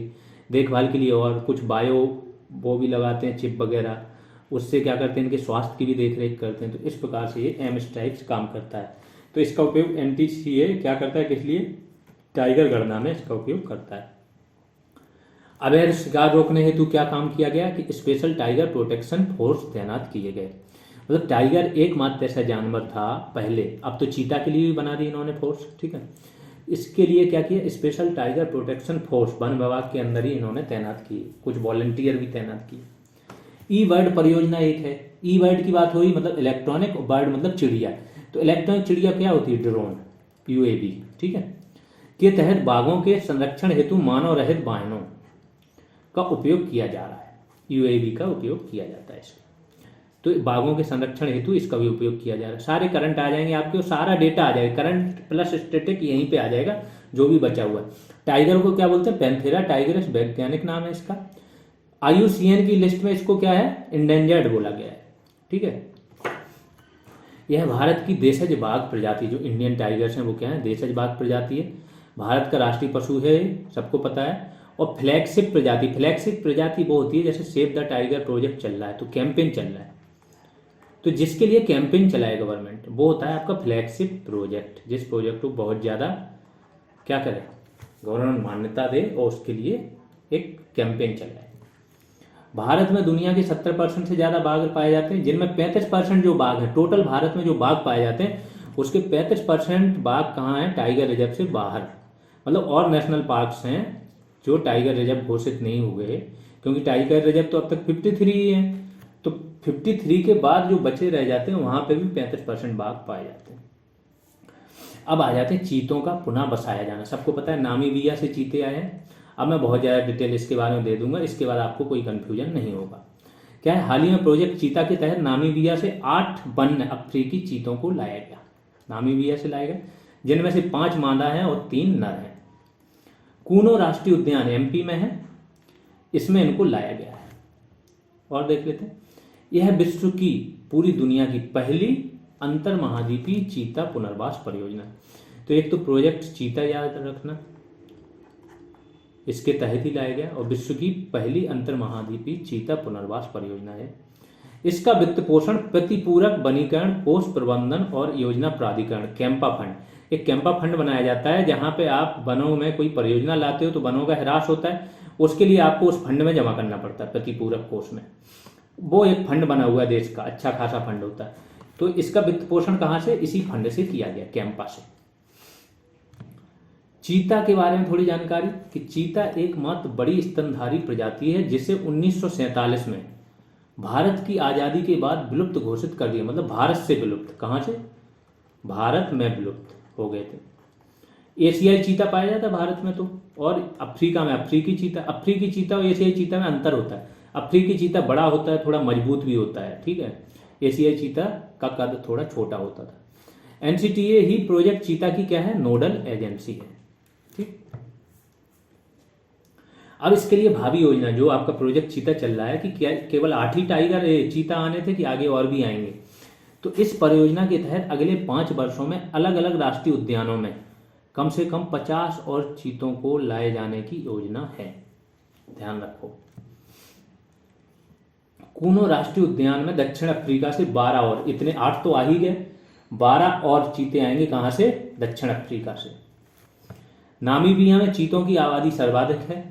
देखभाल के लिए, और कुछ बायो वो भी लगाते हैं चिप वगैरह, उससे क्या करते हैं इनके स्वास्थ्य की भी देख रेख करते हैं। तो इस प्रकार से ये एम स्ट्राइप्स काम करता है। तो इसका उपयोग NTCA क्या करता है, किस लिए, टाइगर गणना में इसका उपयोग करता है। अवैध शिकार रोकने हेतु क्या काम किया गया कि स्पेशल टाइगर प्रोटेक्शन फोर्स तैनात किए गए। मतलब टाइगर एकमात्र ऐसा जानवर था पहले, अब तो चीता के लिए भी बना दी इन्होंने फोर्स, ठीक है। इसके लिए क्या किया, special tiger protection force one विभाग के अंदर ही इन्होंने तैनात की, कुछ वॉलंटियर भी तैनात किए। ई-बर्ड परियोजना एक है, ई-बर्ड की बात हुई, मतलब इलेक्ट्रॉनिक बर्ड मतलब चिड़िया, तो इलेक्ट्रॉनिक चिड़िया क्या होती है, ड्रोन, UAV, ठीक है, के तहत बाघों के संरक्षण हेतु मानव रहित वाहनों का उपयोग किया जा रहा है। UAV का उपयोग किया जाता है इसमें, तो बाघों के संरक्षण हेतु इसका भी उपयोग किया जा रहा है। सारे करंट आ जाएंगे आपके और सारा डेटा आ जाएगा, करंट प्लस स्टैटिक यहीं पे आ जाएगा जो भी बचा हुआ है। टाइगर को क्या बोलते हैं, पैंथेरा टाइगरस वैज्ञानिक नाम है इसका। IUCN की लिस्ट में इसको क्या है, इंडेंजर्ड बोला गया है, ठीक है। यह भारत की देशज बाघ प्रजाति, जो इंडियन टाइगर्स हैं वो क्या है, देशज बाघ प्रजाति है, भारत का राष्ट्रीय पशु है, सबको पता है। और फ्लैगशिप प्रजाति, फ्लैगशिप प्रजाति वो होती है जैसे सेव द टाइगर प्रोजेक्ट चल रहा है, तो कैंपेन चल रहा है, तो जिसके लिए कैंपेन चलाए गवर्नमेंट, वो होता है आपका फ्लैगशिप प्रोजेक्ट, जिस प्रोजेक्ट को बहुत ज़्यादा क्या करे, गवर्नमेंट मान्यता दे और उसके लिए एक कैंपेन चलाए। भारत में दुनिया के 70% से ज़्यादा बाघ पाए जाते हैं, जिनमें 35% जो बाघ हैं, टोटल भारत में जो बाघ पाए जाते हैं उसके 35% बाघ कहाँ हैं, टाइगर रिजर्व से बाहर। मतलब और नेशनल पार्क्स हैं जो टाइगर रिजर्व घोषित नहीं हुए, क्योंकि टाइगर रिजर्व तो अब तक 53 ही है, तो 53 के बाद जो बचे रह जाते हैं वहां पे भी 35% बाघ पाए जाते हैं। अब आ जाते हैं चीतों का पुनः बसाया जाना। सबको पता है नामीबिया से चीते आए हैं, अब मैं बहुत ज़्यादा डिटेल इसके बारे में दे दूंगा, इसके बाद आपको कोई कंफ्यूजन नहीं होगा। क्या है, हाल ही में प्रोजेक्ट चीता के तहत नामीबिया से 8 वन अफ्रीकी चीतों को लाया गया, नामीबिया से लाया गया, जिनमें से 5 मादा हैं और 3 नर हैं। कूनो राष्ट्रीय उद्यान MP में है, इसमें इनको लाया गया है। और देख लेते हैं, यह विश्व की पूरी दुनिया की पहली अंतर महाद्वीपीय चीता पुनर्वास परियोजना। तो एक तो प्रोजेक्ट चीता याद रखना, इसके तहत ही लाया गया, और विश्व की पहली अंतर महाद्वीपीय चीता पुनर्वास परियोजना है। इसका वित्त पोषण प्रतिपूरक वनीकरण कोष प्रबंधन और योजना प्राधिकरण कैंपा फंड, एक कैंपा फंड बनाया जाता है जहां पे आप वनों में कोई परियोजना लाते हो तो वनों का ह्रास होता है, उसके लिए आपको उस फंड में जमा करना पड़ता है, प्रतिपूरक कोष में। वो एक फंड बना हुआ है देश का, अच्छा खासा फंड होता है। तो इसका वित्त पोषण कहाँ से, इसी फंड से किया गया, कैंपा से। चीता के बारे में थोड़ी जानकारी कि चीता एकमात्र बड़ी स्तनधारी प्रजाति है जिसे 1947 में भारत की आज़ादी के बाद विलुप्त घोषित कर दिया, मतलब भारत से विलुप्त, कहाँ से, भारत में विलुप्त हो गए थे। एशियाई चीता पाया जाता है भारत में तो, और अफ्रीका में अफ्रीकी चीता और एशियाई चीता में अंतर होता है। अफ्रीकी चीता बड़ा होता है, थोड़ा मजबूत भी होता है, ठीक है। एशियाई चीता का कद थोड़ा छोटा होता था। एनसीटीए ही प्रोजेक्ट चीता की क्या है, नोडल एजेंसी है, ठीक। अब इसके लिए भावी योजना जो आपका प्रोजेक्ट चीता चल रहा है कि क्या केवल 8 ही टाइगर चीता आने थे कि आगे और भी आएंगे। तो इस परियोजना के तहत अगले 5 वर्षों में अलग अलग राष्ट्रीय उद्यानों में कम से कम 50 और चीतों को लाए जाने की योजना है, ध्यान रखो। कूनो राष्ट्रीय उद्यान में दक्षिण अफ्रीका से 12 और, इतने 8 तो आ ही गए, 12 और चीते आएंगे कहां से, दक्षिण अफ्रीका से। नामीबिया में चीतों की आबादी सर्वाधिक है,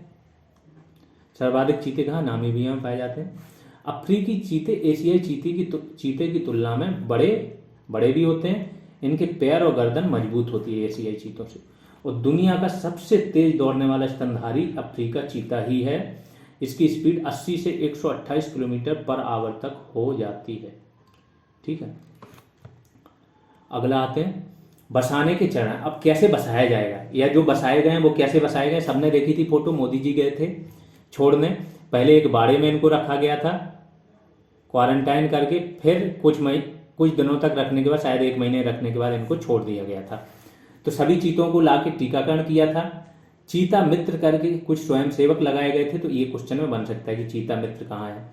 सर्वाधिक चीते कहाँ, नामीबिया में पाए जाते हैं। अफ्रीकी चीते एशियाई चीते की तुलना में बड़े भी होते हैं, इनके पैर और गर्दन मजबूत होती है एशियाई चीतों से। और दुनिया का सबसे तेज दौड़ने वाला स्तनधारी अफ्रीका चीता ही है, इसकी स्पीड 80 से 128 किलोमीटर पर आवर तक हो जाती है, ठीक है। अगला आते हैं बसाने के चरण। अब कैसे बसाया जाएगा, या जो बसाए गए हैं वो कैसे बसाए गए, सबने देखी थी फोटो, मोदी जी गए थे छोड़ने। पहले एक बाड़े में इनको रखा गया था क्वारंटाइन करके, फिर कुछ दिनों तक रखने के बाद, शायद 1 महीने रखने के बाद इनको छोड़ दिया गया था। तो सभी चीतों को लाके टीकाकरण किया था। चीता मित्र करके कुछ स्वयंसेवक लगाए गए थे। तो ये क्वेश्चन में बन सकता है कि चीता मित्र कहाँ है।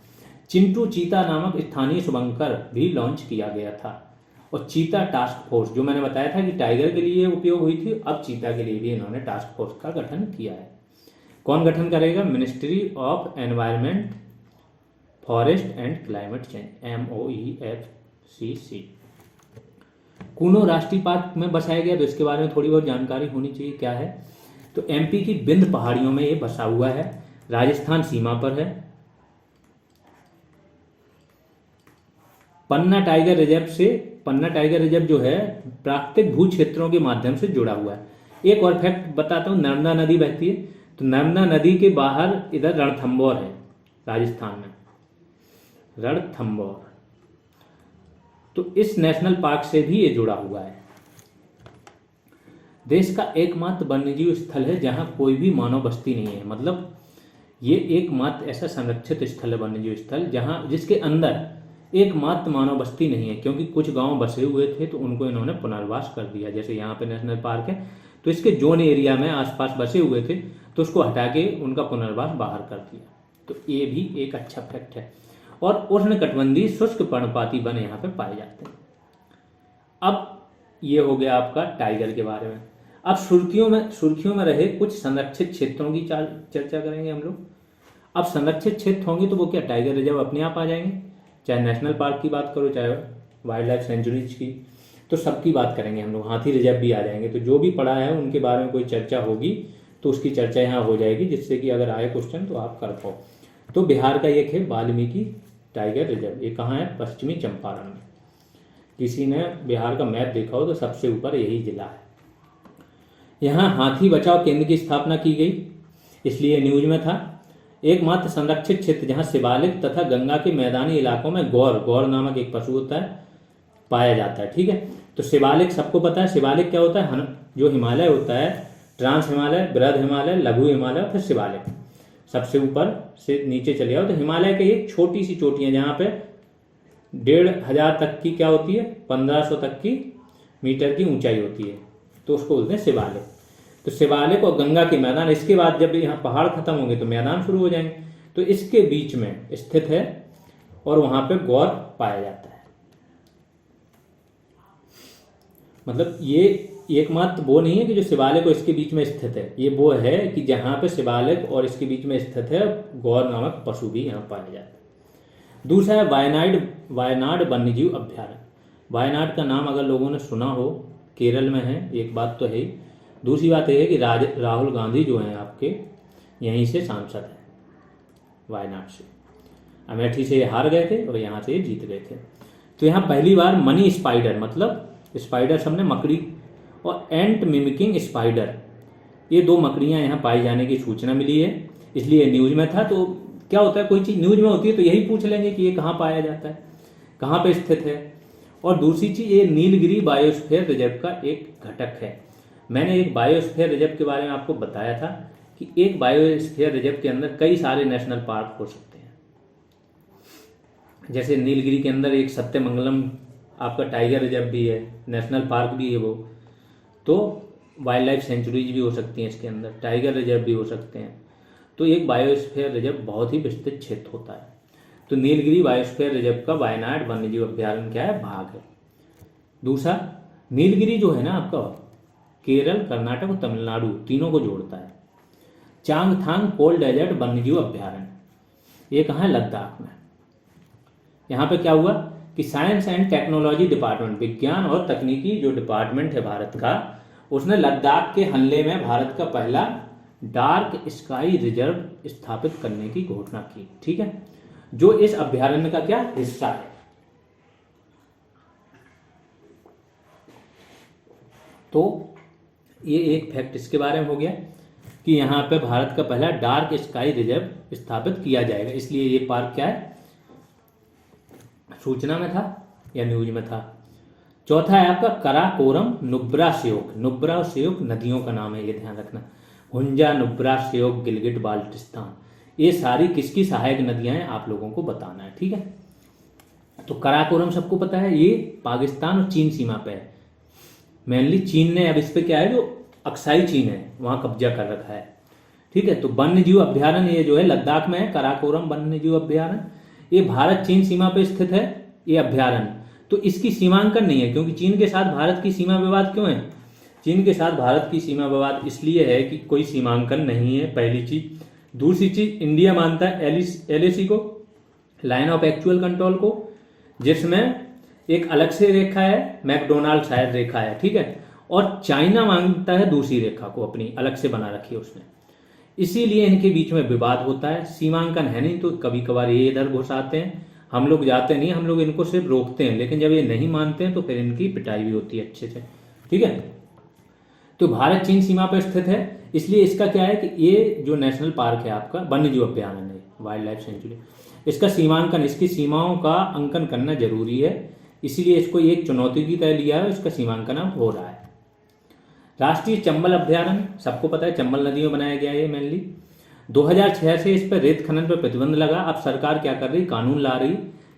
चिंटू चीता नामक स्थानीय शुभंकर भी लॉन्च किया गया था। और चीता टास्क फोर्स, जो मैंने बताया था कि टाइगर के लिए उपयोग हुई थी, अब चीता के लिए भी इन्होंने टास्क फोर्स का गठन किया है। कौन गठन करेगा, ministry of environment, forest and climate change, MOEFCC। Kuno राष्ट्रीय पार्क में बसाया गया, तो इसके बारे में थोड़ी बहुत जानकारी होनी चाहिए क्या है। तो MP की बिंद पहाड़ियों में ये बसा हुआ है, राजस्थान सीमा पर है। पन्ना टाइगर रिजर्व जो है प्राकृतिक भू क्षेत्रों के माध्यम से जुड़ा हुआ है। एक और फैक्ट बताता हूँ, नर्मदा नदी बहती है, तो नर्मदा नदी के बाहर इधर रणथंभौर है, राजस्थान में रणथंभौर। तो इस नेशनल पार्क से भी ये जुड़ा हुआ है। देश का एकमात्र वन्यजीव स्थल है जहां कोई भी मानव बस्ती नहीं है, मतलब ये एकमात्र ऐसा संरक्षित स्थल है, वन्यजीव स्थल, जिसके अंदर एकमात्र मानव बस्ती नहीं है। क्योंकि कुछ गांव बसे हुए थे तो उनको इन्होंने पुनर्वास कर दिया। जैसे यहाँ पे नेशनल पार्क है तो इसके जोन एरिया में आसपास बसे हुए थे तो उसको हटा के उनका पुनर्वास बाहर कर दिया। तो ये भी एक अच्छा फैक्ट है। और उष्णकटिबंधीय शुष्क पर्णपाती वन यहाँ पे पाए जाते हैं। अब ये हो गया आपका टाइगर के बारे में। अब सुर्खियों में रहे कुछ संरक्षित क्षेत्रों की चर्चा करेंगे हम लोग। अब संरक्षित क्षेत्र होंगे तो वो क्या, टाइगर रिजर्व अपने आप आ जाएंगे, चाहे नेशनल पार्क की बात करो चाहे वाइल्ड लाइफ सेंचुरीज की, तो सबकी बात करेंगे हम लोग। हाथी रिजर्व भी आ जाएंगे। तो जो भी पढ़ा है उनके बारे में कोई चर्चा होगी तो उसकी चर्चा यहाँ हो जाएगी, जिससे कि अगर आए क्वेश्चन तो आप कर पाओ। तो बिहार का एक है वाल्मीकि टाइगर रिजर्व, ये कहाँ है, पश्चिमी चंपारण में। किसी ने बिहार का मैप देखा हो तो सबसे ऊपर यही जिला है। यहाँ हाथी बचाव केंद्र की स्थापना की गई, इसलिए न्यूज में था। एकमात्र संरक्षित क्षेत्र जहाँ शिवालिक तथा गंगा के मैदानी इलाकों में गौर नामक एक पशु होता है, पाया जाता है, ठीक है। तो शिवालिक सबको पता है, शिवालिक क्या होता है, जो हिमालय होता है, ट्रांस हिमालय, बृहद हिमालय, लघु हिमालय, फिर शिवालिक। सबसे ऊपर से नीचे चले जाओ तो हिमालय की एक छोटी सी चोटी है जहाँ पे 1500 तक की क्या होती है, 1500 तक की मीटर की ऊंचाई होती है, तो उसको बोलते हैं शिवालिक। तो शिवालिक और गंगा के मैदान, इसके बाद जब यहाँ पहाड़ खत्म होंगे तो मैदान शुरू हो जाएंगे, तो इसके बीच में स्थित है और वहां पे गौर पाया जाता है। मतलब ये एकमात्र वो नहीं है कि जो शिवालिक और इसके बीच में स्थित है, ये वो है कि जहाँ पे शिवालिक और इसके बीच में स्थित है गौर नामक पशु भी यहाँ पाया जाता है। दूसरा है वायनाड वन्यजीव अभ्यारण्य। वायनाड का नाम अगर लोगों ने सुना हो, केरल में है, एक बात तो है ही। दूसरी बात यह है कि राहुल गांधी जो हैं आपके यहीं से सांसद हैं, वायनाड से। अमेठी से ये हार गए थे और यहाँ से ये जीत गए थे। तो यहाँ पहली बार मनी स्पाइडर, मतलब स्पाइडर सबने मकड़ी, और एंट मिमिकिंग स्पाइडर, ये 2 मकड़ियाँ यहाँ पाई जाने की सूचना मिली है, इसलिए न्यूज में था। तो क्या होता है, कोई चीज़ न्यूज में होती है तो यही पूछ लेंगे कि ये कहाँ पाया जाता है, कहाँ पे स्थित है। और दूसरी चीज़, ये नीलगिरी बायोस्फीयर रिजर्व का एक घटक है। मैंने एक बायोस्फीयर रिजर्व के बारे में आपको बताया था कि एक बायोस्फीयर रिजर्व के अंदर कई सारे नेशनल पार्क हो सकते हैं। जैसे नीलगिरी के अंदर एक सत्यमंगलम आपका टाइगर रिजर्व भी है, नेशनल पार्क भी है वो, तो वाइल्ड लाइफ सेंचुरीज भी हो सकती हैं इसके अंदर, टाइगर रिजर्व भी हो सकते हैं। तो एक बायोस्फीयर रिजर्व बहुत ही विस्तृत क्षेत्र होता है। तो नीलगिरी बायोस्फीयर रिजर्व का वायनाड वन्यजीव अभ्यारण्य क्या है, भाग है। दूसरा, नीलगिरी जो है ना आपका केरल, कर्नाटक और तमिलनाडु तीनों को जोड़ता है। चांगथांग कोल्ड डेजर्ट वन्यजीव अभ्यारण्य ये कहाँ है, लद्दाख में। यहाँ पे क्या हुआ कि साइंस एंड टेक्नोलॉजी डिपार्टमेंट, विज्ञान और तकनीकी जो डिपार्टमेंट है भारत का, उसने लद्दाख के हमले में भारत का पहला डार्क स्काई रिजर्व स्थापित करने की घोषणा की। ठीक है, जो इस अभ्यारण्य का क्या हिस्सा है। तो ये एक फैक्ट इसके बारे में हो गया कि यहाँ पे भारत का पहला डार्क स्काई रिजर्व स्थापित किया जाएगा, इसलिए ये पार्क क्या है, सूचना में था या न्यूज में था। चौथा है आपका कराकोरम नुब्रा श्योक। नुब्रा और श्योक नदियों का नाम है, ये ध्यान रखना। हुंजा, नुब्रा, श्योक, गिलगिट बाल्टिस्तान, ये सारी किसकी सहायक नदियां हैं आप लोगों को बताना है। ठीक है, तो कराकोरम सबको पता है, ये पाकिस्तान और चीन सीमा पे है। मेनली चीन ने अब इस पे क्या है, जो अक्साई चीन है वहां कब्जा कर रखा है। ठीक है, तो वन्य जीव अभ्यारण्य ये जो है लद्दाख में है, कराकोरम वन्य जीव अभ्यारण्य, ये भारत चीन सीमा पे स्थित है ये अभ्यारण्य। तो इसकी सीमांकन नहीं है, क्योंकि चीन के साथ भारत की सीमा विवाद क्यों है, चीन के साथ भारत की सीमा विवाद इसलिए है कि कोई सीमांकन नहीं है, पहली चीज। दूसरी चीज, इंडिया मानता है LAC को, लाइन ऑफ एक्चुअल कंट्रोल को, जिसमें एक अलग से रेखा है, मैकडोनाल्ड शायद रेखा है। ठीक है, और चाइना मांगता है दूसरी रेखा को अपनी अलग से बना रखी है उसने, इसीलिए इनके बीच में विवाद होता है। सीमांकन है नहीं तो कभी कभार ये इधर घुस आते हैं, हम लोग जाते नहीं, हम लोग इनको सिर्फ रोकते हैं, लेकिन जब ये नहीं मानते हैं तो फिर इनकी पिटाई भी होती है अच्छे से। ठीक है, तो भारत चीन सीमा पर स्थित है, इसलिए इसका क्या है कि ये जो नेशनल पार्क है आपका वन्यजीव अभ्यारण्य है, वाइल्ड लाइफ सेंचुरी, इसका सीमांकन, इसकी सीमाओं का अंकन करना जरूरी है, इसीलिए इसको एक चुनौती की तरह लिया है, इसका सीमांकन अब हो रहा है। राष्ट्रीय चंबल अभ्यारण्य सबको पता है, चंबल नदी में बनाया गया है मेनली। 2006 से इस पर रेत खनन पर प्रतिबंध लगा, अब सरकार क्या कर रही, कानून ला रही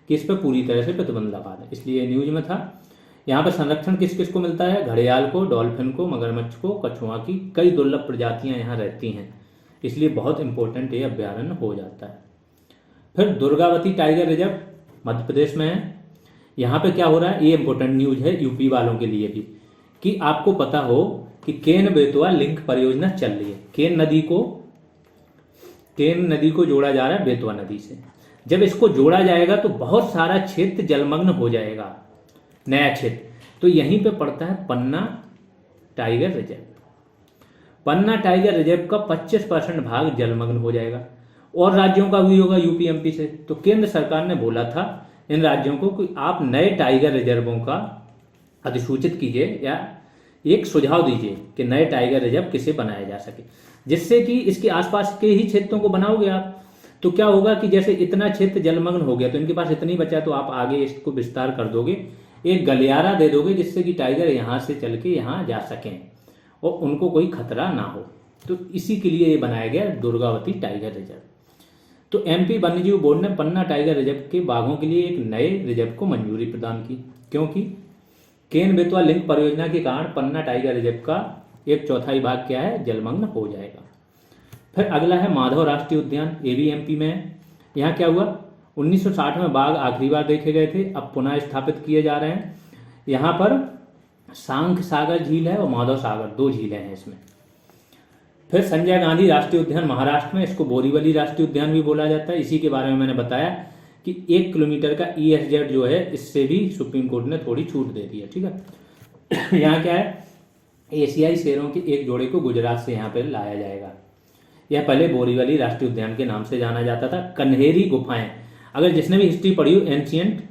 कि इस पर पूरी तरह से प्रतिबंध लगा दें, इसलिए न्यूज में था। यहाँ पर संरक्षण किस किस को मिलता है, घड़ियाल को, डॉल्फिन को, मगरमच्छ को, कछुआ की कई दुर्लभ प्रजातियां यहाँ रहती हैं, इसलिए बहुत इंपॉर्टेंट ये अभ्यारण्य हो जाता है। फिर दुर्गावती टाइगर रिजर्व मध्य प्रदेश में है। यहाँ पे क्या हो रहा है, ये इंपॉर्टेंट न्यूज है यूपी वालों के लिए भी, कि आपको पता हो कि केन बेतवा लिंक परियोजना चल रही है। केन नदी को जोड़ा जा रहा है बेतवा नदी से। जब इसको जोड़ा जाएगा तो बहुत सारा क्षेत्र जलमग्न हो जाएगा, नया क्षेत्र। तो यहीं पे पड़ता है पन्ना टाइगर रिजर्व। पन्ना टाइगर रिजर्व का 25% भाग जलमग्न हो जाएगा, और राज्यों का भी होगा यूपी MP से। तो केंद्र सरकार ने बोला था इन राज्यों को कि आप नए टाइगर रिजर्वों का अधिसूचित कीजिए या एक सुझाव दीजिए कि नए टाइगर रिजर्व किसे बनाया जा सके, जिससे कि इसके आसपास के ही क्षेत्रों को बनाओगे आप तो क्या होगा कि जैसे इतना क्षेत्र जलमग्न हो गया तो इनके पास इतनी बचा, तो आप आगे इसको विस्तार कर दोगे, एक गलियारा दे दोगे, जिससे कि टाइगर यहाँ से चल के यहाँ जा सकें और उनको कोई खतरा ना हो। तो इसी के लिए ये बनाया गया दुर्गावती टाइगर रिजर्व। तो MP वन्यजीव बोर्ड ने पन्ना टाइगर रिजर्व के बाघों के लिए एक नए रिजर्व को मंजूरी प्रदान की, क्योंकि केन बेतवा लिंक परियोजना के कारण पन्ना टाइगर रिजर्व का 1/4 भाग क्या है, जलमग्न हो जाएगा। फिर अगला है माधव राष्ट्रीय उद्यान, ये भी MP में है। यहाँ क्या हुआ, 1960 में बाघ आखिरी बार देखे गए थे, अब पुनः स्थापित किए जा रहे हैं। यहाँ पर सांख सागर झील है और माधव सागर, 2 झीलें हैं इसमें। फिर संजय गांधी राष्ट्रीय उद्यान महाराष्ट्र में, इसको बोरीवली राष्ट्रीय उद्यान भी बोला जाता है। इसी के बारे में मैंने बताया कि 1 किलोमीटर का ESZ जो है, इससे भी सुप्रीम कोर्ट ने थोड़ी छूट दे दी है। ठीक है, यहाँ क्या है, एशियाई शेरों के एक जोड़े को गुजरात से यहाँ पे लाया जाएगा। यह पहले बोरीवली राष्ट्रीय उद्यान के नाम से जाना जाता था। कन्हेरी गुफाएं, अगर जिसने भी हिस्ट्री पढ़ी हो एंशियंट,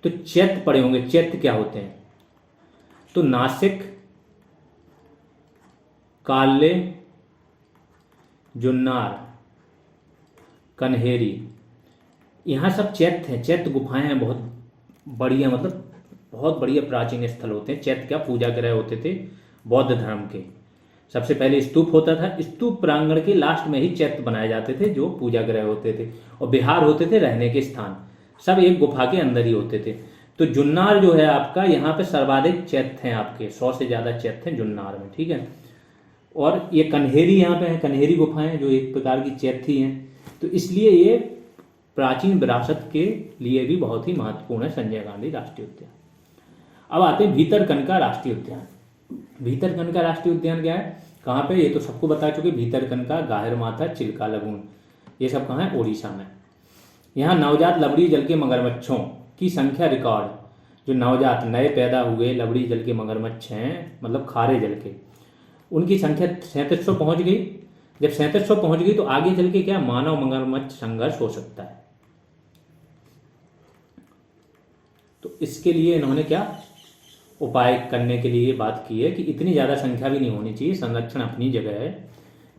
तो चैत्य पढ़े होंगे। चैत्य क्या होते हैं, तो नासिक, काले, जुन्नार, कन्हेरी, यहाँ सब चैत्य हैं। चैत्य गुफाएं हैं, बहुत बढ़िया, मतलब बहुत बढ़िया प्राचीन स्थल होते हैं। चैत्य क्या पूजा ग्रह होते थे, बौद्ध धर्म के। सबसे पहले स्तूप होता था, स्तूप प्रांगण के लास्ट में ही चैत्य बनाए जाते थे जो पूजा गृह होते थे, और विहार होते थे रहने के स्थान, सब एक गुफा के अंदर ही होते थे। तो जुन्नार जो है आपका, यहाँ पे सर्वाधिक चैत्य हैं आपके, 100 से ज़्यादा चैत्य हैं जुन्नार में, ठीक है। और ये कन्हेरी यहाँ पे है, कन्हेरी गुफाएं जो एक प्रकार की चैत्य हैं, तो इसलिए ये प्राचीन विरासत के लिए भी बहुत ही महत्वपूर्ण है संजय गांधी राष्ट्रीय उद्यान। अब आते हैं भीतरकनिका राष्ट्रीय उद्यान। भीतरकनिका राष्ट्रीय उद्यान क्या है, कहाँ पे, ये तो सबको बता चुके, भीतरकनिका, गाहिरमाथा, चिल्का लगून, ये सब कहाँ है, ओडिशा में। यहाँ नवजात लवड़ी जल के मगरमच्छों की संख्या रिकॉर्ड, जो नवजात नए पैदा हुए लवड़ी जल के मगरमच्छ हैं, मतलब खारे जल के, उनकी संख्या 3700 पहुंच गई। जब 3700 पहुंच गई तो आगे चल के क्या मानव मगरमच्छ संघर्ष हो सकता है। तो इसके लिए इन्होंने क्या उपाय करने के लिए बात की है कि इतनी ज़्यादा संख्या भी नहीं होनी चाहिए, संरक्षण अपनी जगह है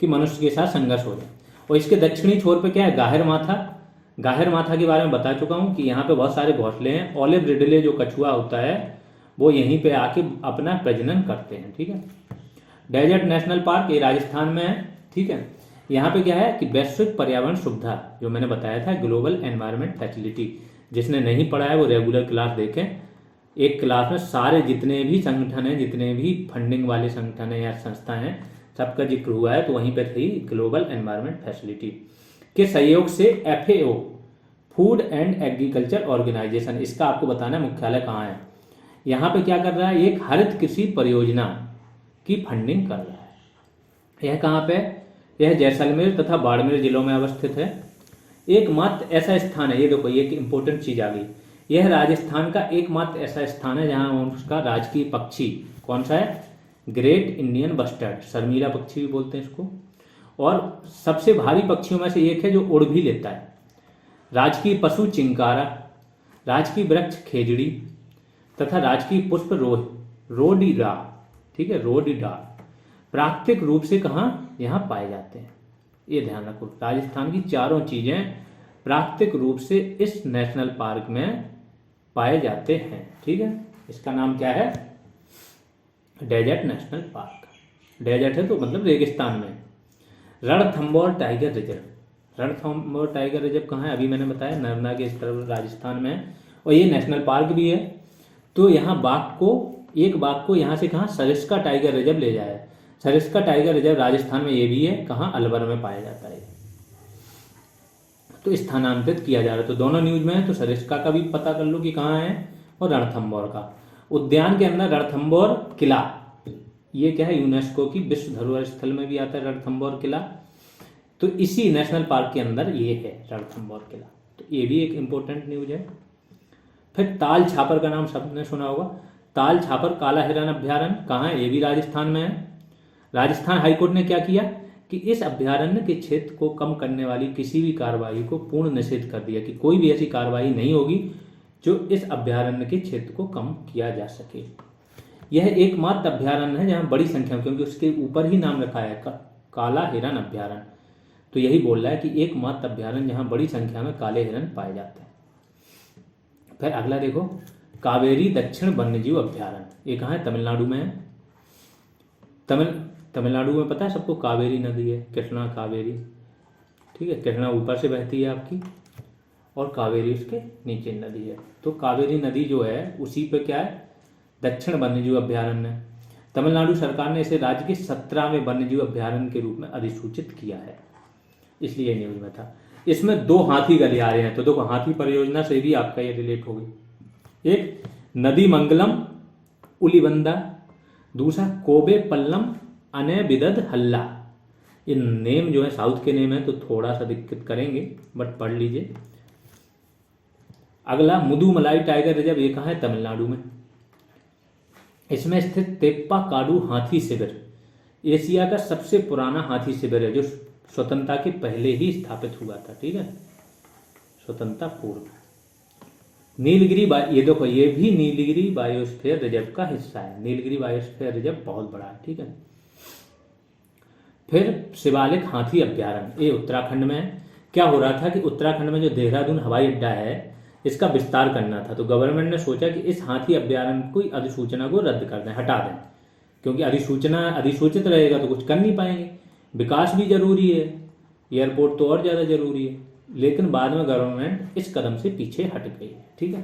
कि मनुष्य के साथ संघर्ष हो जाए। और इसके दक्षिणी छोर पे क्या है, गाहिर माथा। गाहिर माथा के बारे में बता चुका हूँ कि यहाँ पे बहुत सारे घोंसले हैं। ओलिव रिडले जो कछुआ होता है वो यहीं पे आके अपना प्रजनन करते हैं, ठीक है। डेजर्ट नेशनल पार्क, ये राजस्थान में है, ठीक है। यहाँ पे क्या है कि वैश्विक पर्यावरण सुविधा, जो मैंने बताया था, ग्लोबल एनवायरनमेंट फैसिलिटी, जिसने नहीं पढ़ा है वो रेगुलर क्लास देखें। एक क्लास में सारे जितने भी संगठन हैं, जितने भी फंडिंग वाले संगठन हैं या संस्था हैं, सबका जिक्र हुआ है। तो वहीं पर थी ग्लोबल एनवायरनमेंट फैसिलिटी के सहयोग से FAO, food and agriculture organization, इसका आपको बताना है मुख्यालय कहाँ है। यहाँ पे क्या कर रहा है, एक हरित कृषि परियोजना की फंडिंग कर रहा है। यह कहाँ पे, यह जैसलमेर तथा बाड़मेर जिलों में अवस्थित है। एकमात्र ऐसा स्थान है, ये देखो ये एक इंपॉर्टेंट चीज आ गई, यह राजस्थान का एकमात्र ऐसा स्थान है जहां उसका राजकीय पक्षी कौन सा है, ग्रेट इंडियन बस्टर्ड, शर्मीला पक्षी भी बोलते हैं इसको, और सबसे भारी पक्षियों में से एक है जो उड़ भी लेता है। राजकीय पशु चिंकारा, राजकीय वृक्ष खेजड़ी तथा राजकीय पुष्प रोडिडा, ठीक है, रोडिडा प्राकृतिक रूप से कहाँ यहाँ पाए जाते हैं। ये ध्यान रखो, राजस्थान की चारों चीजें प्राकृतिक रूप से इस नेशनल पार्क में पाए जाते हैं, ठीक है। इसका नाम क्या है, डेजर्ट नेशनल पार्क। डेजर्ट है तो मतलब रेगिस्तान में। Ranthambore tiger reserve, Ranthambore tiger reserve कहाँ है, अभी मैंने बताया नर्मदा के इस तरफ राजस्थान में, और ये नेशनल पार्क भी है। तो यहाँ एक बाघ को यहाँ से कहाँ, सरिस्का टाइगर रिजर्व ले जाया है। सरिस्का टाइगर रिजर्व राजस्थान में ये भी है, कहाँ, अलवर में पाया जाता है। तो स्थानांतरित किया जा रहा है, तो दोनों न्यूज में है, तो सरिस्का का भी पता कर लो कि कहाँ है, और रणथंबोर का। उद्यान के अंदर रणथंबोर किला, ये क्या है, यूनेस्को की विश्व धरोहर स्थल में भी आता है रणथंबोर किला। तो इसी नेशनल पार्क के अंदर ये है रणथंबोर किला, तो ये भी एक इंपॉर्टेंट न्यूज है। फिर ताल छापर का नाम सबने सुना होगा, ताल छापर काला हिरण अभ्यारण्य कहाँ है, ये भी राजस्थान में है। राजस्थान हाईकोर्ट ने क्या किया कि इस अभ्यारण्य के क्षेत्र को कम करने वाली किसी भी कार्रवाई को पूर्ण निषेध कर दिया कि कोई भी ऐसी कार्रवाई नहीं होगी जो इस अभ्यारण्य के क्षेत्र को कम किया जा सके। यह एकमात्र अभ्यारण्य है जहां बड़ी संख्या में, क्योंकि उसके ऊपर ही नाम रखा है काला हिरण अभ्यारण्य, तो यही बोल रहा है कि एकमात्र अभ्यारण्य जहां बड़ी संख्या में काले हिरण पाए जाते हैं। फिर अगला देखो, कावेरी दक्षिण वन्यजीव अभ्यारण्य, ये कहाँ है, तमिलनाडु में है। तमिलनाडु में पता है सबको, कावेरी नदी है, कृष्णा कावेरी, ठीक है। कृष्णा ऊपर से बहती है आपकी और कावेरी उसके नीचे नदी है। तो कावेरी नदी जो है उसी पे क्या है, दक्षिण वन्यजीव अभ्यारण्य। तमिलनाडु सरकार ने इसे राज्य के 17वें वन्यजीव अभ्यारण्य के रूप में अधिसूचित किया है, इसलिए न्यूज में था। इसमें 2 हाथी गलियारे हैं, तो देखो हाथी परियोजना से भी आपका ये रिलेट होगी। एक नदी मंगलम उलिबंदा, दूसरा कोबे पल्लम अने बिदद हल्ला। ये नेम जो है साउथ के नेम है तो थोड़ा सा दिक्कत करेंगे, बट पढ़ लीजिए। अगला मुदुमलाई टाइगर रिजर्व, ये कहाँ है, तमिलनाडु में। इसमें स्थित तेप्पा काडू हाथी शिविर एशिया का सबसे पुराना हाथी शिविर है, जो स्वतंत्रता के पहले ही स्थापित हुआ था, ठीक है, स्वतंत्रता पूर्व। नीलगिरी, ये देखो ये भी नीलगिरी बायोस्फीयर रिजर्व का हिस्सा है। नीलगिरी बायोस्फीयर रिजर्व बहुत बड़ा है, ठीक है। फिर शिवालिक हाथी अभ्यारण्य, ये उत्तराखंड में है। क्या हो रहा था कि उत्तराखंड में जो देहरादून हवाई अड्डा है इसका विस्तार करना था, तो गवर्नमेंट ने सोचा कि इस हाथी अभ्यारण्य की अधिसूचना को रद्द कर दें, हटा दें। क्योंकि अधिसूचित रहेगा तो कुछ कर नहीं पाएंगे। विकास भी जरूरी है, एयरपोर्ट तो और ज़्यादा जरूरी है, लेकिन बाद में गवर्नमेंट इस कदम से पीछे हट गई है। ठीक है,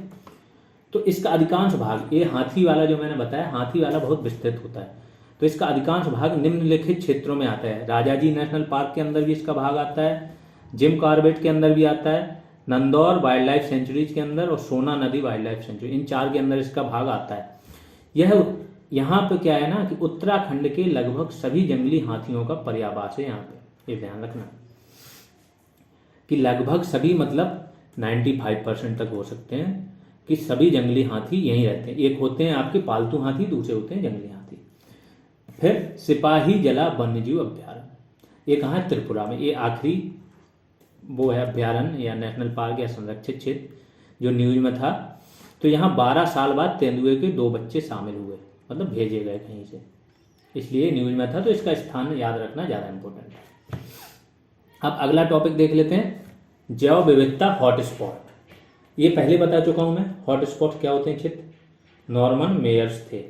तो इसका अधिकांश भाग, ये हाथी वाला जो मैंने बताया, हाथी वाला बहुत विस्तृत होता है, तो इसका अधिकांश भाग निम्नलिखित क्षेत्रों में आता है। राजाजी नेशनल पार्क के अंदर भी इसका भाग आता है, जिम कॉर्बेट के अंदर भी आता है, नंदौर वाइल्ड लाइफ सेंचुरीज के अंदर और सोना नदी वाइल्ड लाइफ सेंचुरी, इन 4 के अंदर इसका भाग आता है। यहाँ पे क्या है ना कि उत्तराखंड के लगभग सभी जंगली हाथियों का पर्यावास है यहाँ पे, ये ध्यान रखना कि लगभग सभी मतलब 95% तक हो सकते हैं कि सभी जंगली हाथी यहीं रहते हैं। एक होते हैं आपके पालतू हाथी, दूसरे होते हैं जंगली हाथी। फिर सिपाही जला वन्यजीव अभ्यारण्य, ये कहाँ है? त्रिपुरा में। ये आखिरी वो है अभ्यारण्य या नेशनल पार्क या संरक्षित क्षेत्र जो न्यूज में था। तो यहाँ 12 साल बाद तेंदुए के 2 बच्चे शामिल हुए, मतलब भेजे गए कहीं से, इसलिए न्यूज में था। तो इसका स्थान याद रखना ज़्यादा इंपॉर्टेंट है। अब अगला टॉपिक देख लेते हैं, जैव विविधता हॉटस्पॉट। ये पहले बता चुका हूं मैं, हॉटस्पॉट क्या होते हैं क्षेत्र, नॉर्मन मेयर्स थे,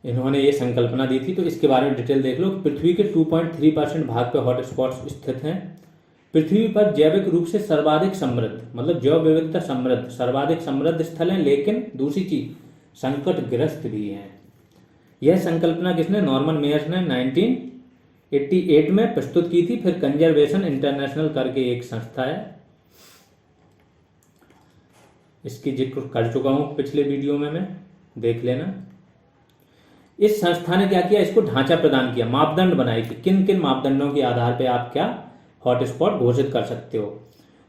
इन्होंने ये संकल्पना दी थी। तो इसके बारे में डिटेल देख लो। पृथ्वी के 2.3% भाग पर हॉटस्पॉट्स स्थित हैं। पृथ्वी पर जैविक रूप से सर्वाधिक समृद्ध, मतलब जैव विविधता समृद्ध, सर्वाधिक समृद्ध स्थल हैं, लेकिन दूसरी चीज संकटग्रस्त भी हैं। यह संकल्पना किसने, नॉर्मन मेयर्स ने 1988 में प्रस्तुत की थी। फिर कंजर्वेशन इंटरनेशनल करके एक संस्था है, इसकी जिक्र कर चुका हूं पिछले वीडियो में मैं, देख लेना। इस संस्था ने क्या किया, इसको ढांचा प्रदान किया, मापदंड बनाए कि किन किन मापदंडों के आधार पर आप क्या हॉटस्पॉट घोषित कर सकते हो।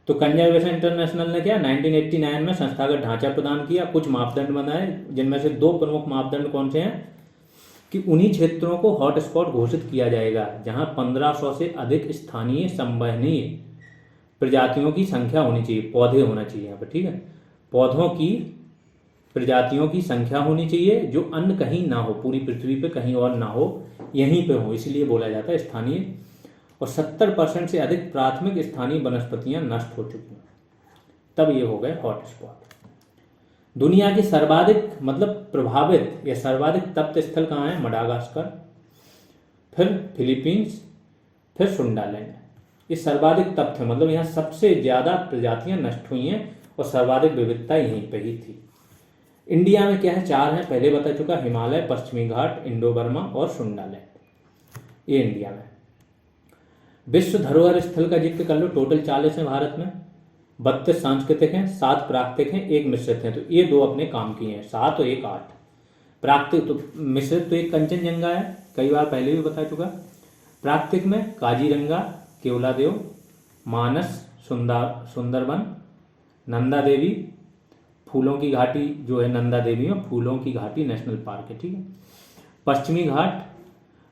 तो कंजर्वेशन इंटरनेशनल ने क्या 1989 में संस्थागत ढांचा प्रदान किया, कुछ मापदंड बनाए, जिनमें से 2 प्रमुख मापदंड कौन से हैं कि उन्हीं क्षेत्रों को हॉटस्पॉट घोषित किया जाएगा जहां 1500 से अधिक स्थानीय संवहनीय प्रजातियों की संख्या होनी चाहिए, पौधे होना चाहिए यहाँ पर। ठीक है, पौधों की प्रजातियों की संख्या होनी चाहिए जो अन्य कहीं ना हो, पूरी पृथ्वी पे कहीं और ना हो, यहीं पे हो, इसलिए बोला जाता है स्थानीय। और 70% से अधिक प्राथमिक स्थानीय वनस्पतियां नष्ट हो चुकी हैं, तब ये हो गए हॉटस्पॉट। दुनिया के सर्वाधिक मतलब प्रभावित या सर्वाधिक तप्त स्थल कहाँ है, मडागास्कर, फिर फिलीपींस, फिर सुंडालैंड। ये सर्वाधिक तप्त है, मतलब यहाँ सबसे ज्यादा प्रजातियां नष्ट हुई हैं और सर्वाधिक विविधता यहीं पे ही थी। इंडिया में क्या है, 4 हैं, पहले बता चुका, हिमालय, पश्चिमी घाट, इंडो बर्मा और सुंडालैंड, ये इंडिया में। विश्व धरोहर स्थल का जिक्र कर लो, टोटल 40 है भारत में, 32 सांस्कृतिक हैं, 7 प्राकृतिक हैं, 1 मिश्रित हैं। तो ये 2 अपने काम किए हैं, 7 और 1 8। प्राकृतिक तो मिश्रित तो एक कंचनजंगा है, कई बार पहले भी बता चुका। प्राकृतिक में काजीरंगा, केवलादेव, मानस, सुंदरबन, नंदा देवी, फूलों की घाटी जो है नंदा देवी में फूलों की घाटी नेशनल पार्क है। ठीक है, पश्चिमी घाट,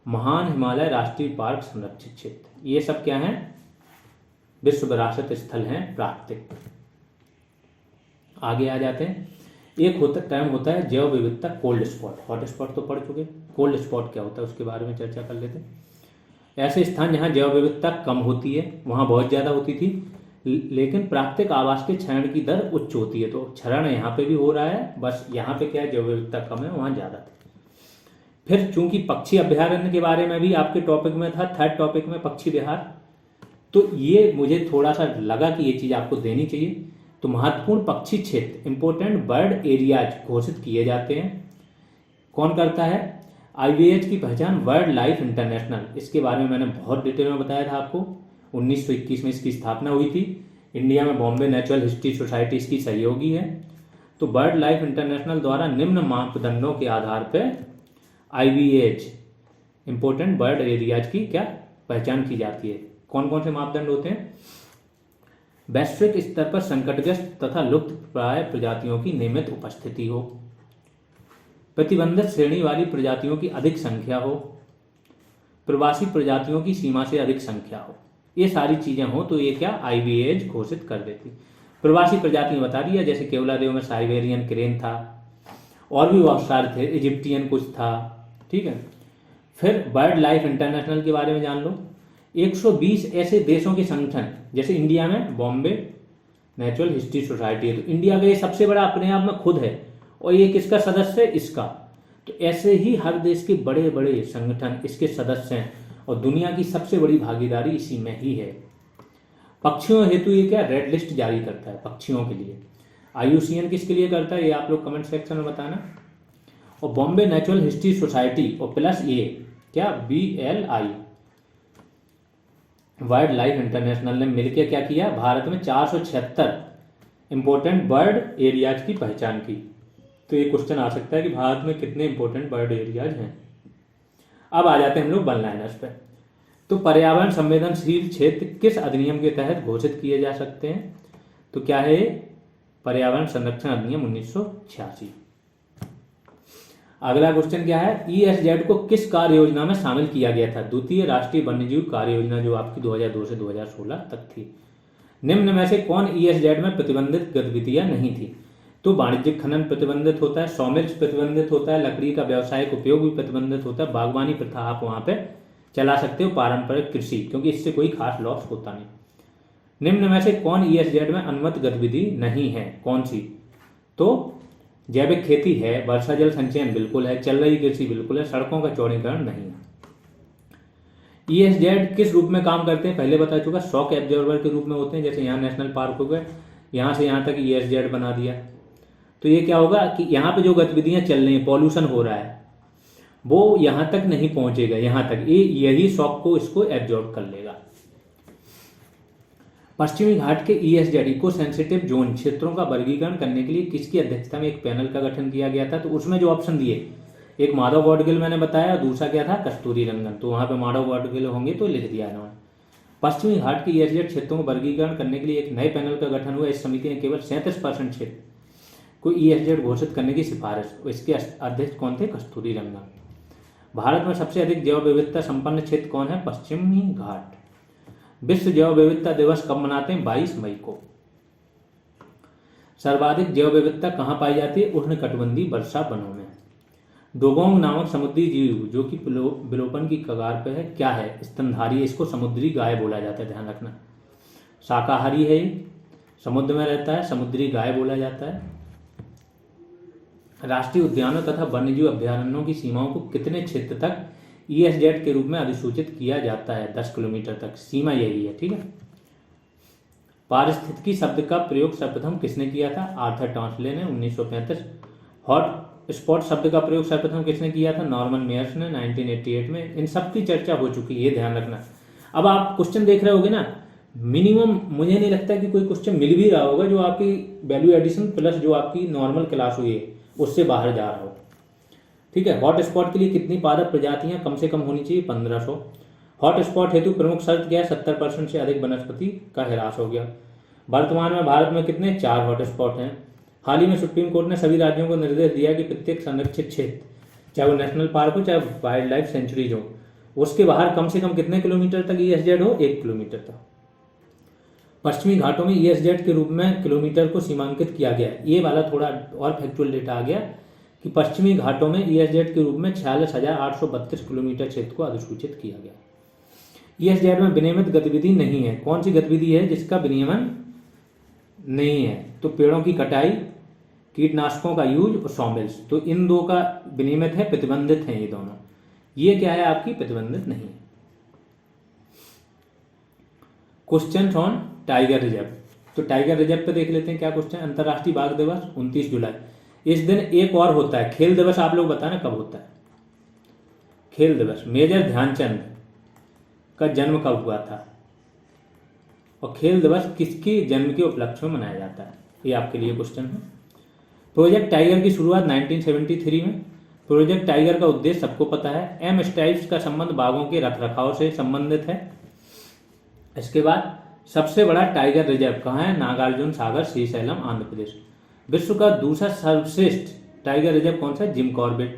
महान हिमालय राष्ट्रीय पार्क संरक्षित क्षेत्र, ये सब क्या है, विश्व विरासत स्थल हैं प्राकृतिक। आगे आ जाते हैं, एक टर्म होता है जैव विविधता कोल्ड स्पॉट। हॉट स्पॉट तो पढ़ चुके, कोल्ड स्पॉट क्या होता है उसके बारे में चर्चा कर लेते हैं। ऐसे स्थान जहां जैव विविधता कम होती है, वहां बहुत ज्यादा होती थी, लेकिन प्राकृतिक आवास के क्षरण की दर उच्च होती है। तो क्षरण यहाँ पे भी हो रहा है, बस यहाँ पे क्या है, जैव विविधता कम है, वहां ज्यादा थी। फिर चूंकि पक्षी अभ्यारण्य के बारे में भी आपके टॉपिक में था, 3rd टॉपिक में पक्षी विहार, तो ये मुझे थोड़ा सा लगा कि ये चीज आपको देनी चाहिए। तो महत्वपूर्ण पक्षी क्षेत्र, इंपोर्टेंट बर्ड एरियाज घोषित किए जाते हैं। कौन करता है, IWH की पहचान वर्ल्ड लाइफ इंटरनेशनल, इसके बारे में मैंने बहुत डिटेल में बताया था आपको। 1921 में इसकी स्थापना हुई थी। इंडिया में बॉम्बे नेचुरल हिस्ट्री सोसाइटी इसकी सहयोगी है। तो बर्ड लाइफ इंटरनेशनल द्वारा निम्न मापदंडों के आधार पर IWH इंपोर्टेंट बर्ड एरियाज की क्या पहचान की जाती है। कौन कौन से मापदंड होते हैं, वैश्विक स्तर पर संकटग्रस्त तथा लुप्त प्राय प्रजातियों की नियमित उपस्थिति हो, प्रतिबंधित श्रेणी वाली प्रजातियों की अधिक संख्या हो, प्रवासी प्रजातियों की सीमा से अधिक संख्या हो। ये सारी चीजें हो तो ये क्या IWH घोषित कर देती। प्रवासी प्रजातियां बता दिया, जैसे केवलादेव में साइबेरियन क्रेन था, और भी बहुत सारे थे, इजिप्टियन कुछ था। ठीक है, फिर बर्ड लाइफ इंटरनेशनल के बारे में जान लो। 120 ऐसे देशों के संगठन, जैसे इंडिया में बॉम्बे नेचुरल हिस्ट्री सोसाइटी है, तो इंडिया का ये सबसे बड़ा अपने आप में खुद है, और ये किसका सदस्य है, इसका। तो तो ऐसे ही हर देश के बड़े बड़े संगठन इसके सदस्य हैं और दुनिया की सबसे बड़ी भागीदारी इसी में ही है। पक्षियों हेतु ये क्या रेड लिस्ट जारी करता है पक्षियों के लिए। IUCN किसके लिए करता है ये आप लोग कमेंट सेक्शन में बताना। और बॉम्बे नेचुरल हिस्ट्री सोसाइटी और प्लस ये क्या BLI वाइल्ड लाइफ इंटरनेशनल ने मिलकर क्या किया, भारत में 476 इंपॉर्टेंट बर्ड एरियाज की पहचान की। तो ये क्वेश्चन आ सकता है कि भारत में कितने इंपॉर्टेंट बर्ड एरियाज हैं। अब आ जाते हैं हम लोग वन लाइनर्स पे। तो पर्यावरण संवेदनशील क्षेत्र किस अधिनियम के तहत घोषित किए जा सकते हैं, तो क्या है पर्यावरण संरक्षण अधिनियम 1986। अगला क्वेश्चन क्या है, ESZ को किस कार्य योजना में शामिल किया गया था, द्वितीय राष्ट्रीय वन्यजीव कार्य योजना जो आपकी 2002 से 2016 तक थी। निम्न में से कौन ESZ में प्रतिबंधित गतिविधियां नहीं थी, तो वाणिज्यिक खनन प्रतिबंधित होता है, सॉमिल्स प्रतिबंधित होता है, लकड़ी का व्यावसायिक उपयोग भी प्रतिबंधित होता है, बागवानी प्रथा आप वहां पे चला सकते हो, पारंपरिक कृषि क्योंकि इससे कोई खास लॉस होता नहीं। निम्न में से कौन ESZ में अनुमत गतिविधि नहीं है, कौन सी, तो जैविक खेती है, वर्षा जल संचयन बिल्कुल है, चल रही कृषि बिल्कुल है, सड़कों का चौड़ीकरण नहीं है। ESZ किस रूप में काम करते हैं पहले बता चुका, शॉक एब्जॉर्बर के रूप में होते हैं। जैसे यहाँ नेशनल पार्क हो गए, यहाँ से यहाँ तक ESZ बना दिया, तो ये क्या होगा कि यहाँ पे जो गतिविधियां चल रही हैं, पॉल्यूशन हो रहा है, वो यहाँ तक नहीं पहुंचेगा, यहाँ तक यही शॉक को इसको एब्जॉर्ब कर लेगा। पश्चिमी घाट के ESZ इको सेंसिटिव जोन क्षेत्रों का वर्गीकरण करने के लिए किसकी अध्यक्षता में एक पैनल का गठन किया गया था, तो उसमें जो ऑप्शन दिए, एक माधव गाडगिल मैंने बताया, दूसरा क्या था कस्तूरी रंगन, तो वहां पे माधव गाडगिल होंगे तो लिख दिया इन्होंने। पश्चिमी घाट के ESZ क्षेत्रों को वर्गीकरण करने के लिए एक नए पैनल का गठन हुआ। इस समिति ने केवल 37% क्षेत्र को ESZ घोषित करने की सिफारिश, इसके अध्यक्ष कौन थे, कस्तूरी रंगन। भारत में सबसे अधिक जैव विविधता संपन्न क्षेत्र कौन है, पश्चिमी घाट। विश्व जैव विविधता दिवस कब मनाते हैं, 22 मई को। सर्वाधिक जैव विविधता कहाँ पाई जाती है, उष्णकटिबंधीय वर्षा वनों में। डोगोंग नामक समुद्री जीव जो कि विलोपन की कगार पे है, क्या है, स्तनधारी, इसको समुद्री गाय बोला जाता है, ध्यान रखना। शाकाहारी है, समुद्र में रहता है, समुद्री गाय बोला जाता है। राष्ट्रीय उद्यानों तथा वन्यजीव अभ्यारण्यों की सीमाओं को कितने क्षेत्र तक ESZ के रूप में अधिसूचित किया जाता है, 10 किलोमीटर तक, सीमा यही है, ठीक है। पारिस्थितिकी शब्द का प्रयोग सर्वप्रथम किसने किया था, आर्थर टॉन्सले ने 1935। हॉट स्पॉट शब्द का प्रयोग सर्वप्रथम किसने किया था, नॉर्मन मेयर्स ने 1988 में। इन सब की चर्चा हो चुकी है, ध्यान रखना। अब आप क्वेश्चन देख रहे होगे ना, मिनिमम मुझे नहीं लगता कि कोई क्वेश्चन मिल भी रहा होगा जो आपकी वैल्यू एडिशन प्लस जो आपकी नॉर्मल क्लास हुई है उससे बाहर जा रहा हो, ठीक है। हॉट स्पॉट के लिए कितनी पादप प्रजातियां कम से कम होनी चाहिए, 1500। हॉट स्पॉट हेतु प्रमुख शर्त क्या है, 70% से अधिक वनस्पति का ह्रास हो गया। वर्तमान में भारत में कितने, 4 हॉट स्पॉट हैं। हाल ही में सुप्रीम कोर्ट ने सभी राज्यों को निर्देश दिया कि प्रत्येक संरक्षित क्षेत्र, चाहे वो नेशनल पार्क हो चाहे वाइल्ड लाइफ सेंचुरीज हो, उसके बाहर कम से कम कितने किलोमीटर तक ESZ हो, 1 किलोमीटर तक। पश्चिमी घाटों में ESZ के रूप में किलोमीटर को सीमांकित किया गया। ये वाला थोड़ा और फैक्चुअल डेटा आ गया कि पश्चिमी घाटों में ESZ के रूप में 46,832 किलोमीटर क्षेत्र को अधिसूचित किया गया। ESZ में विनियमित गतिविधि नहीं है, कौन सी गतिविधि है जिसका विनियमन नहीं है, तो पेड़ों की कटाई, कीटनाशकों का यूज और सॉमिल्स, तो इन दो का विनियमित है, प्रतिबंधित है ये दोनों। ये क्या है आपकी, प्रतिबंधित नहीं है। क्वेश्चन ऑन टाइगर रिजर्व, तो टाइगर रिजर्व पे देख लेते हैं क्या क्वेश्चन। अंतर्राष्ट्रीय बाघ दिवस 29 जुलाई। इस दिन एक और होता है खेल दिवस, आप लोग बताना कब होता है खेल दिवस। मेजर ध्यानचंद का जन्म कब हुआ था, और खेल दिवस किसकी जन्म के उपलक्ष्य में मनाया जाता है, ये आपके लिए क्वेश्चन है। प्रोजेक्ट टाइगर की शुरुआत 1973 में। प्रोजेक्ट टाइगर का उद्देश्य सबको पता है, एम स्ट्राइप्स का संबंध बाघों के रखरखाव से संबंधित है। इसके बाद सबसे बड़ा टाइगर रिजर्व कहाँ है, नागार्जुन सागर, श्रीशैलम, आंध्र प्रदेश। विश्व का दूसरा सर्वश्रेष्ठ टाइगर रिजर्व कौन सा है, जिम कॉर्बेट।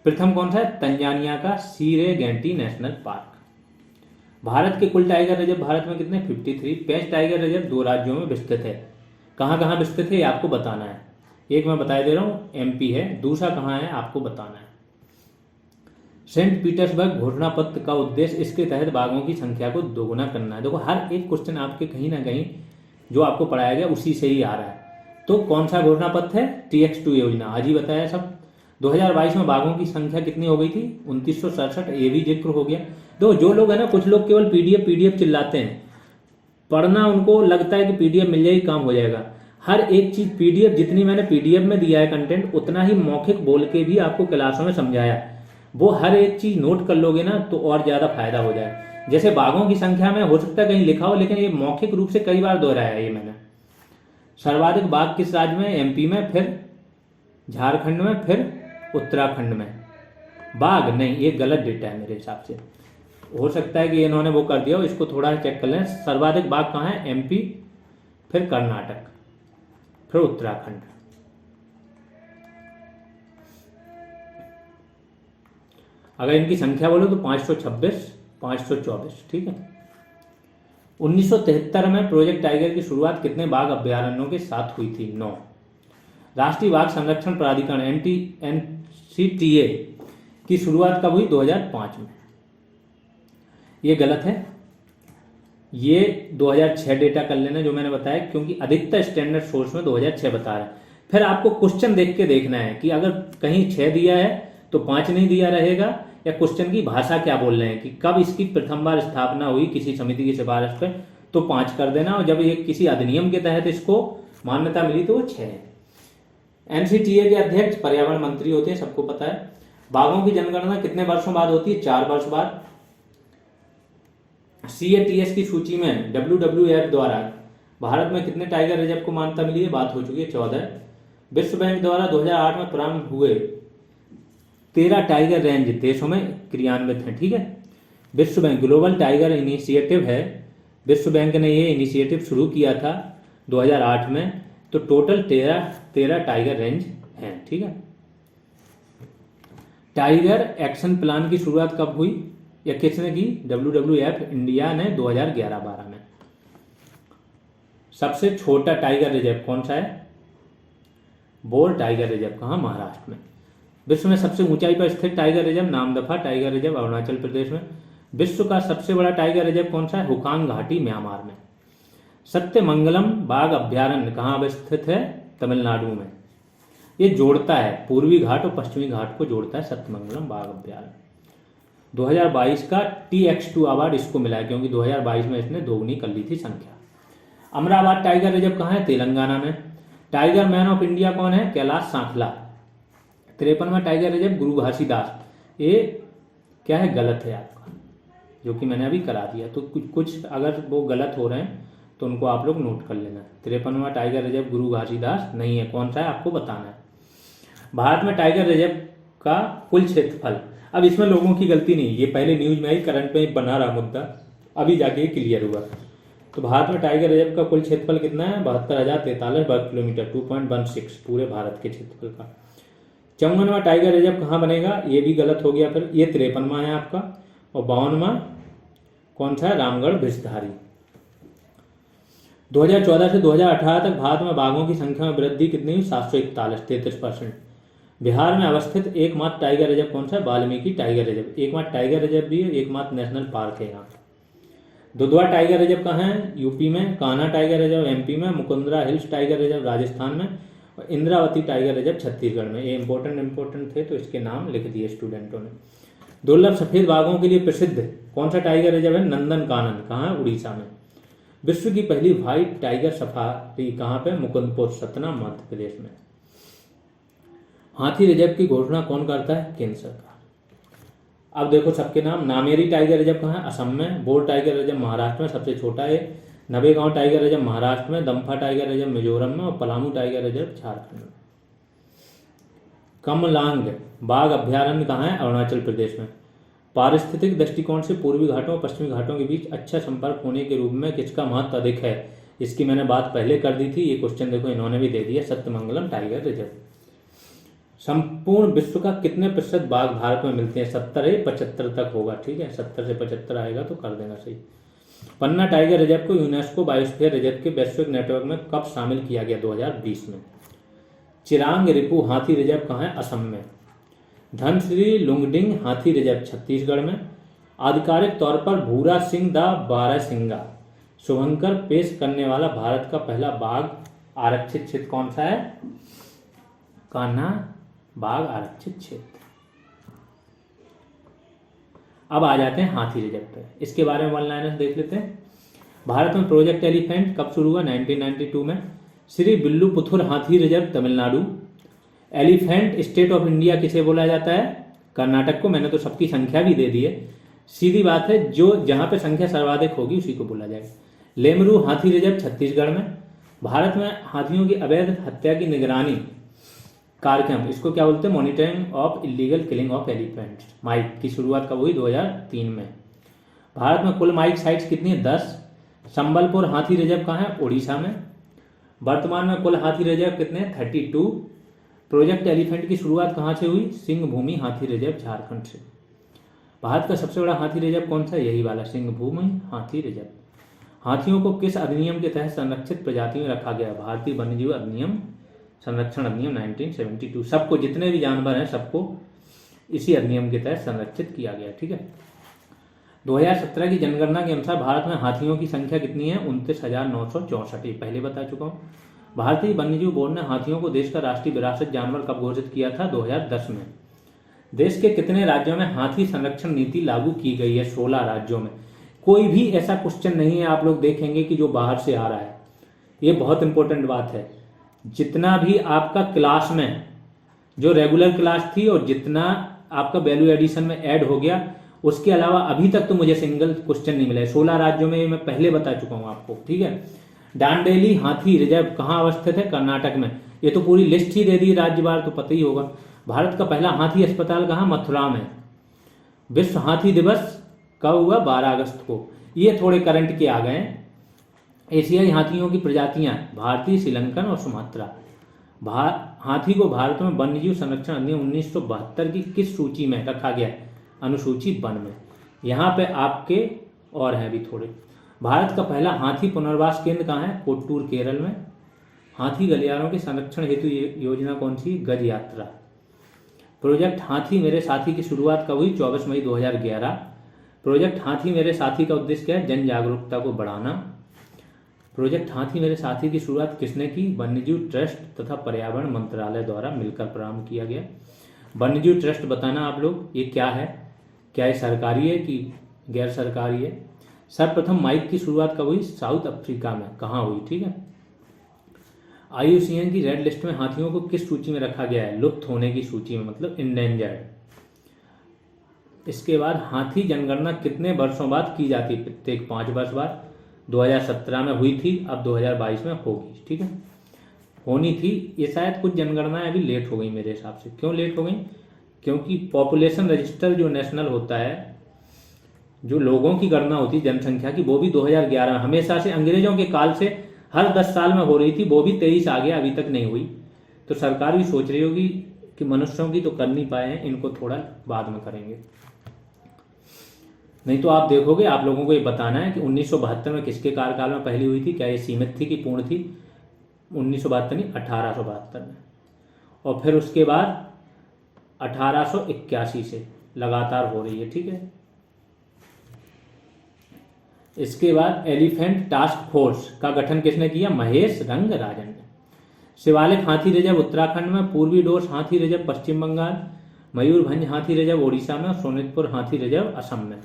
प्रथम कौन सा है, तंजानिया का सीरेगेंटी नेशनल पार्क। भारत के कुल टाइगर रिजर्व भारत में कितने, 53। 5 टाइगर रिजर्व 2 राज्यों में विस्तृत है। कहाँ कहाँ विस्तृत है ये आपको बताना है। एक मैं बता दे रहा हूँ MP है, दूसरा कहाँ है आपको बताना है। सेंट पीटर्सबर्ग घोषणा पत्र का उद्देश्य इसके तहत बाघों की संख्या को दोगुना करना है। देखो हर एक क्वेश्चन आपके कहीं ना कहीं जो आपको पढ़ाया गया उसी से ही आ रहा है। तो कौन सा घोषणा पत्र है, TX2 योजना, आज ही बताया सब। 2022 में बाघों की संख्या कितनी हो गई थी? 2967। ये भी जिक्र हो गया। तो जो लोग है ना, कुछ लोग केवल पीडीएफ पीडीएफ चिल्लाते हैं, पढ़ना उनको लगता है कि पीडीएफ मिल जाएगी काम हो जाएगा। हर एक चीज पीडीएफ, जितनी मैंने पीडीएफ में दिया है कंटेंट, उतना ही मौखिक बोल के भी आपको क्लासों में समझाया। वो हर एक चीज नोट कर लोगे ना तो और ज्यादा फायदा हो जाए। जैसे बाघों की संख्या में हो सकता है कहीं लिखा हो, लेकिन ये मौखिक रूप से कई बार दोहराया है ये मैंने। सर्वाधिक बाघ किस राज्य में? एमपी में, फिर झारखंड में, फिर उत्तराखंड में। बाघ नहीं, ये गलत डेटा है मेरे हिसाब से। हो सकता है कि इन्होंने वो कर दिया हो, इसको थोड़ा चेक कर लें। सर्वाधिक बाघ कहाँ है? एमपी, फिर कर्नाटक, फिर उत्तराखंड। अगर इनकी संख्या बोलो तो 526, 524। ठीक है। 1973 में प्रोजेक्ट टाइगर की शुरुआत कितने बाघ अभ्यारण्यों के साथ हुई थी? 9। राष्ट्रीय बाघ संरक्षण प्राधिकरण एनसीटीए की शुरुआत कब हुई? 2005 में। ये गलत है। ये 2006 डेटा कर लेना जो मैंने बताया, क्योंकि अधिकतर स्टैंडर्ड सोर्स में 2006 बता रहा है। फिर आपको क्वेश्चन देख के देखना है कि अगर कहीं 6 दिया है तो 5 नहीं दिया रहेगा, या क्वेश्चन की भाषा क्या बोल रहे हैं कि कब इसकी प्रथम बार स्थापना हुई किसी समिति की सिफारिश पर, तो 5 कर देना। और जब ये किसी अधिनियम के तहत इसको मान्यता मिली तो वो 6 है। एनसीटीए के अध्यक्ष पर्यावरण मंत्री होते हैं, सबको पता है। बाघों की जनगणना कितने वर्षों बाद होती है? 4 वर्ष बाद। CATS की सूची में WWF द्वारा भारत में कितने टाइगर रिजर्व को मान्यता मिली है? बात हो चुकी है, 14। विश्व बैंक द्वारा 2008 में प्रारंभ हुए 13 टाइगर रेंज देशों में क्रियान्वित हैं। ठीक है। विश्व बैंक ग्लोबल टाइगर इनिशिएटिव है। विश्व बैंक ने ये इनिशिएटिव शुरू किया था 2008 में। तो टोटल 13 टाइगर रेंज हैं। ठीक है। टाइगर एक्शन प्लान की शुरुआत कब हुई या किसने की? WWF इंडिया ने 2011-12 में। सबसे छोटा टाइगर रिजर्व कौन सा है? Bor tiger reserve. कहाँ? महाराष्ट्र में। विश्व में सबसे ऊंचाई पर स्थित tiger reserve Namdapha tiger reserve Arunachal Pradesh में। विश्व का सबसे बड़ा टाइगर रिजर्व कौन सा है? हुकांग घाटी म्यांमार में। सत्यमंगलम बाघ अभ्यारण्य कहाँ अवस्थित है? तमिलनाडु में। ये जोड़ता है पूर्वी घाट और पश्चिमी घाट को जोड़ता है सत्यमंगलम बाघ अभ्यारण्य। 2022 का TX2 अवार्ड इसको मिला है, क्योंकि 2022 में इसने दोगुनी कर ली थी संख्या। अमरावती टाइगर रिजर्व कहाँ है? तेलंगाना में। टाइगर मैन ऑफ इंडिया कौन है? कैलाश सांखला। 53वां टाइगर रिजर्व गुरु घासीदास। ये क्या है? गलत है आपका, जो कि मैंने अभी करा दिया। तो कुछ अगर वो गलत हो रहे हैं तो उनको आप लोग नोट कर लेना। 53वां टाइगर रिजर्व गुरु घासीदास नहीं है। कौन सा है आपको बताना है। भारत में टाइगर रिजर्व का कुल क्षेत्रफल, अब इसमें लोगों की गलती नहीं, ये पहले न्यूज में ही करंट में बना रहा मुद्दा, अभी जाके क्लियर हुआ। तो भारत में टाइगर रिजर्व का कुल क्षेत्रफल कितना है? 72,043 वर्ग किलोमीटर, 2.16 पूरे भारत के क्षेत्रफल का। 54वां टाइगर रिजर्व कहाँ बनेगा? ये भी गलत हो गया। फिर ये 53वां है आपका। और 52वां कौन सा है? रामगढ़ भिसधारी। 2014 से 2018 तक भारत में बाघों की संख्या में वृद्धि कितनी हुई? 741, 33%। बिहार में अवस्थित एकमात्र टाइगर रिजर्व कौन सा है? Valmiki tiger reserve. एकमात्र टाइगर रिजर्व भी है, एकमात्र नेशनल पार्क है यहाँ। दुधवा टाइगर रिजर्व कहाँ है? यूपी में। कान्हा टाइगर रिजर्व MP में। Mukundra hills tiger reserve Rajasthan में। और इंद्रावती टाइगर रिजर्व छत्तीसगढ़ में। ये इंपॉर्टेंट थे तो इसके नाम लिख दिए स्टूडेंटों ने। दुर्लभ सफेद बाघों के लिए प्रसिद्ध कौन सा टाइगर रिजर्व है? नंदन कानन। कहाँ है? उड़ीसा में। विश्व की पहली व्हाइट टाइगर सफारी कहाँ पे? मुकुंदपुर, सतना, मध्य प्रदेश में। हाथी रिजर्व की घोषणा कौन करता है? केंद्र सरकार। अब देखो सबके नाम। नामेरी टाइगर रिजर्व कहाँ है? असम में। बोर टाइगर रिजर्व महाराष्ट्र में, सबसे छोटा है। नवेगांव टाइगर रिजर्व महाराष्ट्र में। दम्फा टाइगर रिजर्व मिजोरम में। और पलामू टाइगर रिजर्व झारखंड में। कमलांग बाघ अभ्यारण्य कहाँ है? अरुणाचल प्रदेश में। पारिस्थितिक दृष्टिकोण से पूर्वी घाटों और पश्चिमी घाटों के बीच अच्छा संपर्क होने के रूप में किसका महत्व अधिक है? इसकी मैंने बात पहले कर दी थी। ये क्वेश्चन देखो इन्होंने भी दे दिया, सत्यमंगलम टाइगर रिजर्व। संपूर्ण विश्व का कितने प्रतिशत बाघ भारत में मिलते हैं? 70 है, 75 तक होगा। ठीक है, 70 से 75 आएगा तो कर देना सही। पन्ना टाइगर रिजर्व को यूनेस्को बायोस्फीयर रिजर्व के वैश्विक नेटवर्क में कब शामिल किया गया? 2020 में। चिरांग रिपु हाथी रिजर्व कहाँ है? असम में। धनश्री लुंगडिंग हाथी रिजर्व छत्तीसगढ़ में। आधिकारिक तौर पर भूरा सिंह द बारहसिंगा शुभंकर पेश करने वाला भारत का पहला बाघ आरक्षित क्षेत्र कौन सा है? कान्हा बाघ आरक्षित क्षेत्र। अब आ जाते हैं हाथी रिजर्व पे, इसके बारे में वन लाइनर देख लेते हैं। भारत में प्रोजेक्ट एलिफेंट कब शुरू हुआ? 1992 में। श्री विल्लुपुथुर हाथी reserve Tamil Nadu. Elephant state of India किसे बोला जाता है? कर्नाटक को। मैंने तो सबकी संख्या भी दे दी है, सीधी बात है, जो जहां पे संख्या सर्वाधिक होगी उसी को बोला जाएगा। लेमरू हाथी रिजर्व छत्तीसगढ़ में। भारत में हाथियों की अवैध हत्या की निगरानी कार्यक्रम, इसको क्या बोलते हैं? Monitoring of illegal killing of elephant, MIKE की शुरुआत कब हुई? 2003 में। भारत में कुल माइक साइट्स कितनी है? 10। संबलपुर हाथी रिजर्व कहाँ है? उड़ीसा में। वर्तमान में कुल हाथी रिजर्व कितने हैं? 32। प्रोजेक्ट एलिफेंट की शुरुआत कहाँ से हुई? सिंह भूमि हाथी रिजर्व झारखंड से। भारत का सबसे बड़ा हाथी रिजर्व कौन सा है? यही वाला सिंह भूमि हाथी रिजर्व। हाथियों को किस अधिनियम के तहत संरक्षित प्रजाति में रखा गया? भारतीय वन्यजीव अधिनियम, संरक्षण अधिनियम 1972। सबको, जितने भी जानवर हैं सबको इसी अधिनियम के तहत संरक्षित किया गया। ठीक है। 2017 की जनगणना के अनुसार भारत में हाथियों की संख्या कितनी है? 29,964। ये पहले बता चुका हूँ। भारतीय वन्यजीव बोर्ड ने हाथियों को देश का राष्ट्रीय विरासत जानवर कब घोषित किया था? 2010 में। देश के कितने राज्यों में हाथी संरक्षण नीति लागू की गई है? 16 राज्यों में। कोई भी ऐसा क्वेश्चन नहीं है आप लोग देखेंगे कि जो बाहर से आ रहा है। ये बहुत इंपॉर्टेंट बात है। जितना भी आपका क्लास में जो रेगुलर क्लास थी और जितना आपका वैल्यू एडिशन में ऐड हो गया, उसके अलावा अभी तक तो मुझे सिंगल क्वेश्चन नहीं मिला है। 16 राज्यों में मैं पहले बता चुका हूं आपको। ठीक है। डांडेली हाथी रिजर्व कहाँ अवस्थित है? कर्नाटक में। ये तो पूरी लिस्ट ही दे दी राज्यवार, तो पता ही होगा। भारत का पहला हाथी अस्पताल कहाँ? मथुरा में। विश्व हाथी दिवस कब हुआ? 12 अगस्त को। ये थोड़े करंट के आ गए। एशियाई हाथियों की प्रजातियां भारतीय, श्रीलंकन और सुमात्रा। हाथी को भारत में वन्यजीव संरक्षण अधिनियम 1972 की किस सूची में रखा गया है? अनुसूची वन में। यहाँ पे आपके और हैं भी थोड़े। भारत का पहला हाथी पुनर्वास केंद्र कहाँ है? कोट्टूर, केरल में। हाथी गलियारों के संरक्षण हेतु योजना कौन सी? गज यात्रा। प्रोजेक्ट हाथी मेरे साथी की शुरुआत कब हुई? 24 मई 2011। प्रोजेक्ट हाथी मेरे साथी का उद्देश्य क्या है? जन जागरूकता को बढ़ाना। प्रोजेक्ट हाथी मेरे साथी की शुरुआत किसने की? वन्यजीव ट्रस्ट तथा पर्यावरण मंत्रालय द्वारा मिलकर प्रारंभ किया गया। वन्यजीव ट्रस्ट बताना आप लोग, ये क्या है? क्या ये सरकारी है कि गैर सरकारी है? सर्वप्रथम माइक की शुरुआत कब हुई? साउथ अफ्रीका में। कहाँ हुई? ठीक है। IUCN की रेड लिस्ट में हाथियों को किस सूची में रखा गया है? लुप्त होने की सूची में, मतलब इंडेंजर्ड। इसके बाद हाथी जनगणना कितने वर्षों बाद की जाती है? प्रत्येक 5 वर्ष बाद। 2017 में हुई थी, अब 2022 में होगी। ठीक है। होनी थी। ये शायद कुछ जनगणनाएं अभी लेट हो गई मेरे हिसाब से। क्यों लेट हो गई? क्योंकि पॉपुलेशन रजिस्टर जो नेशनल होता है, जो लोगों की गणना होती है जनसंख्या की, वो भी 2011 में, हमेशा से अंग्रेजों के काल से हर 10 साल में हो रही थी, वो भी 23 आ गया, अभी तक नहीं हुई। तो सरकार भी सोच रही होगी कि मनुष्यों की तो कर नहीं पाए हैं, इनको थोड़ा बाद में करेंगे। नहीं तो आप देखोगे, आप लोगों को ये बताना है कि 1972 में किसके कार्यकाल में पहली हुई थी? क्या ये सीमित थी कि पूर्ण थी? 1972 नहीं, 1872 में। और फिर उसके बाद 1881 से लगातार हो रही है। ठीक है। इसके बाद एलिफेंट टास्क फोर्स का गठन किसने किया? महेश रंगराजन ने। शिवालिक हाथी रिजर्व उत्तराखंड में, पूर्वी डोर हाथी रिजर्व पश्चिम बंगाल, मयूरभंज हाथी रिजर्व ओडिशा में और सोनितपुर हाथी रिजर्व असम में।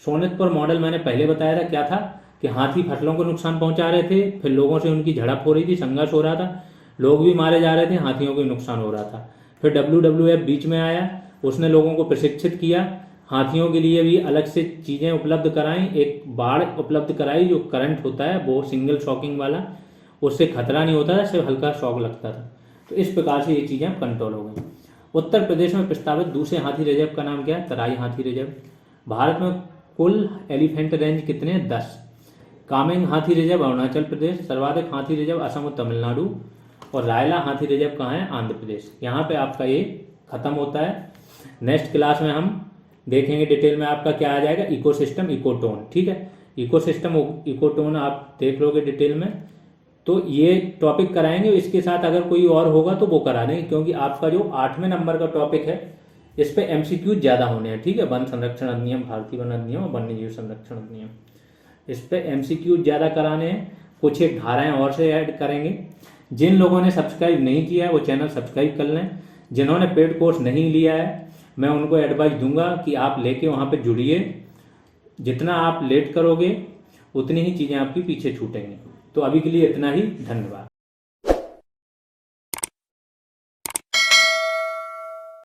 सोनितपुर मॉडल मैंने पहले बताया था, क्या था कि हाथी फसलों को नुकसान पहुंचा रहे थे, फिर लोगों से उनकी झड़प हो रही थी, संघर्ष हो रहा था, लोग भी मारे जा रहे थे, हाथियों को नुकसान हो रहा था। फिर WWF बीच में आया, उसने लोगों को प्रशिक्षित किया, हाथियों के लिए भी अलग से चीज़ें उपलब्ध कराई, एक बाड़ उपलब्ध कराई, जो करंट होता है वो सिंगल शॉकिंग वाला, उससे खतरा नहीं होता था, सिर्फ हल्का शॉक लगता था। तो इस प्रकार से ये चीज़ें कंट्रोल हो गई। उत्तर प्रदेश में प्रस्तावित दूसरे हाथी रिजर्व का नाम क्या है? तराई हाथी रिजर्व। भारत में कुल एलिफेंट रेंज कितने हैं? 10। कामेंग हाथी रिजर्व अरुणाचल प्रदेश, सर्वाधिक हाथी रिजर्व असम और तमिलनाडु, और रायला हाथी रिजर्व कहाँ है? आंध्र प्रदेश। यहाँ पे आपका ये खत्म होता है। नेक्स्ट क्लास में हम देखेंगे डिटेल में आपका क्या आ जाएगा, इकोसिस्टम इकोटोन। ठीक है। इकोसिस्टम इकोटोन आप देख लोगे डिटेल में, तो ये टॉपिक कराएंगे। इसके साथ अगर कोई और होगा तो वो करा देंगे, क्योंकि आपका जो 8वें नंबर का टॉपिक है इस पे MCQ ज्यादा होने हैं। ठीक है। वन संरक्षण अधिनियम, भारतीय वन अधिनियम और वन्यजीव संरक्षण अधिनियम, इस पे MCQ ज्यादा कराने हैं। कुछ एक धाराएं और से ऐड करेंगे। जिन लोगों ने सब्सक्राइब नहीं किया है वो चैनल सब्सक्राइब कर लें। जिन्होंने पेड कोर्स नहीं लिया है मैं उनको एडवाइस दूंगा कि आप लेके वहाँ पे जुड़िए। जितना आप लेट करोगे उतनी ही चीज़ें आपकी पीछे छूटेंगी। तो अभी के लिए इतना ही, धन्यवाद।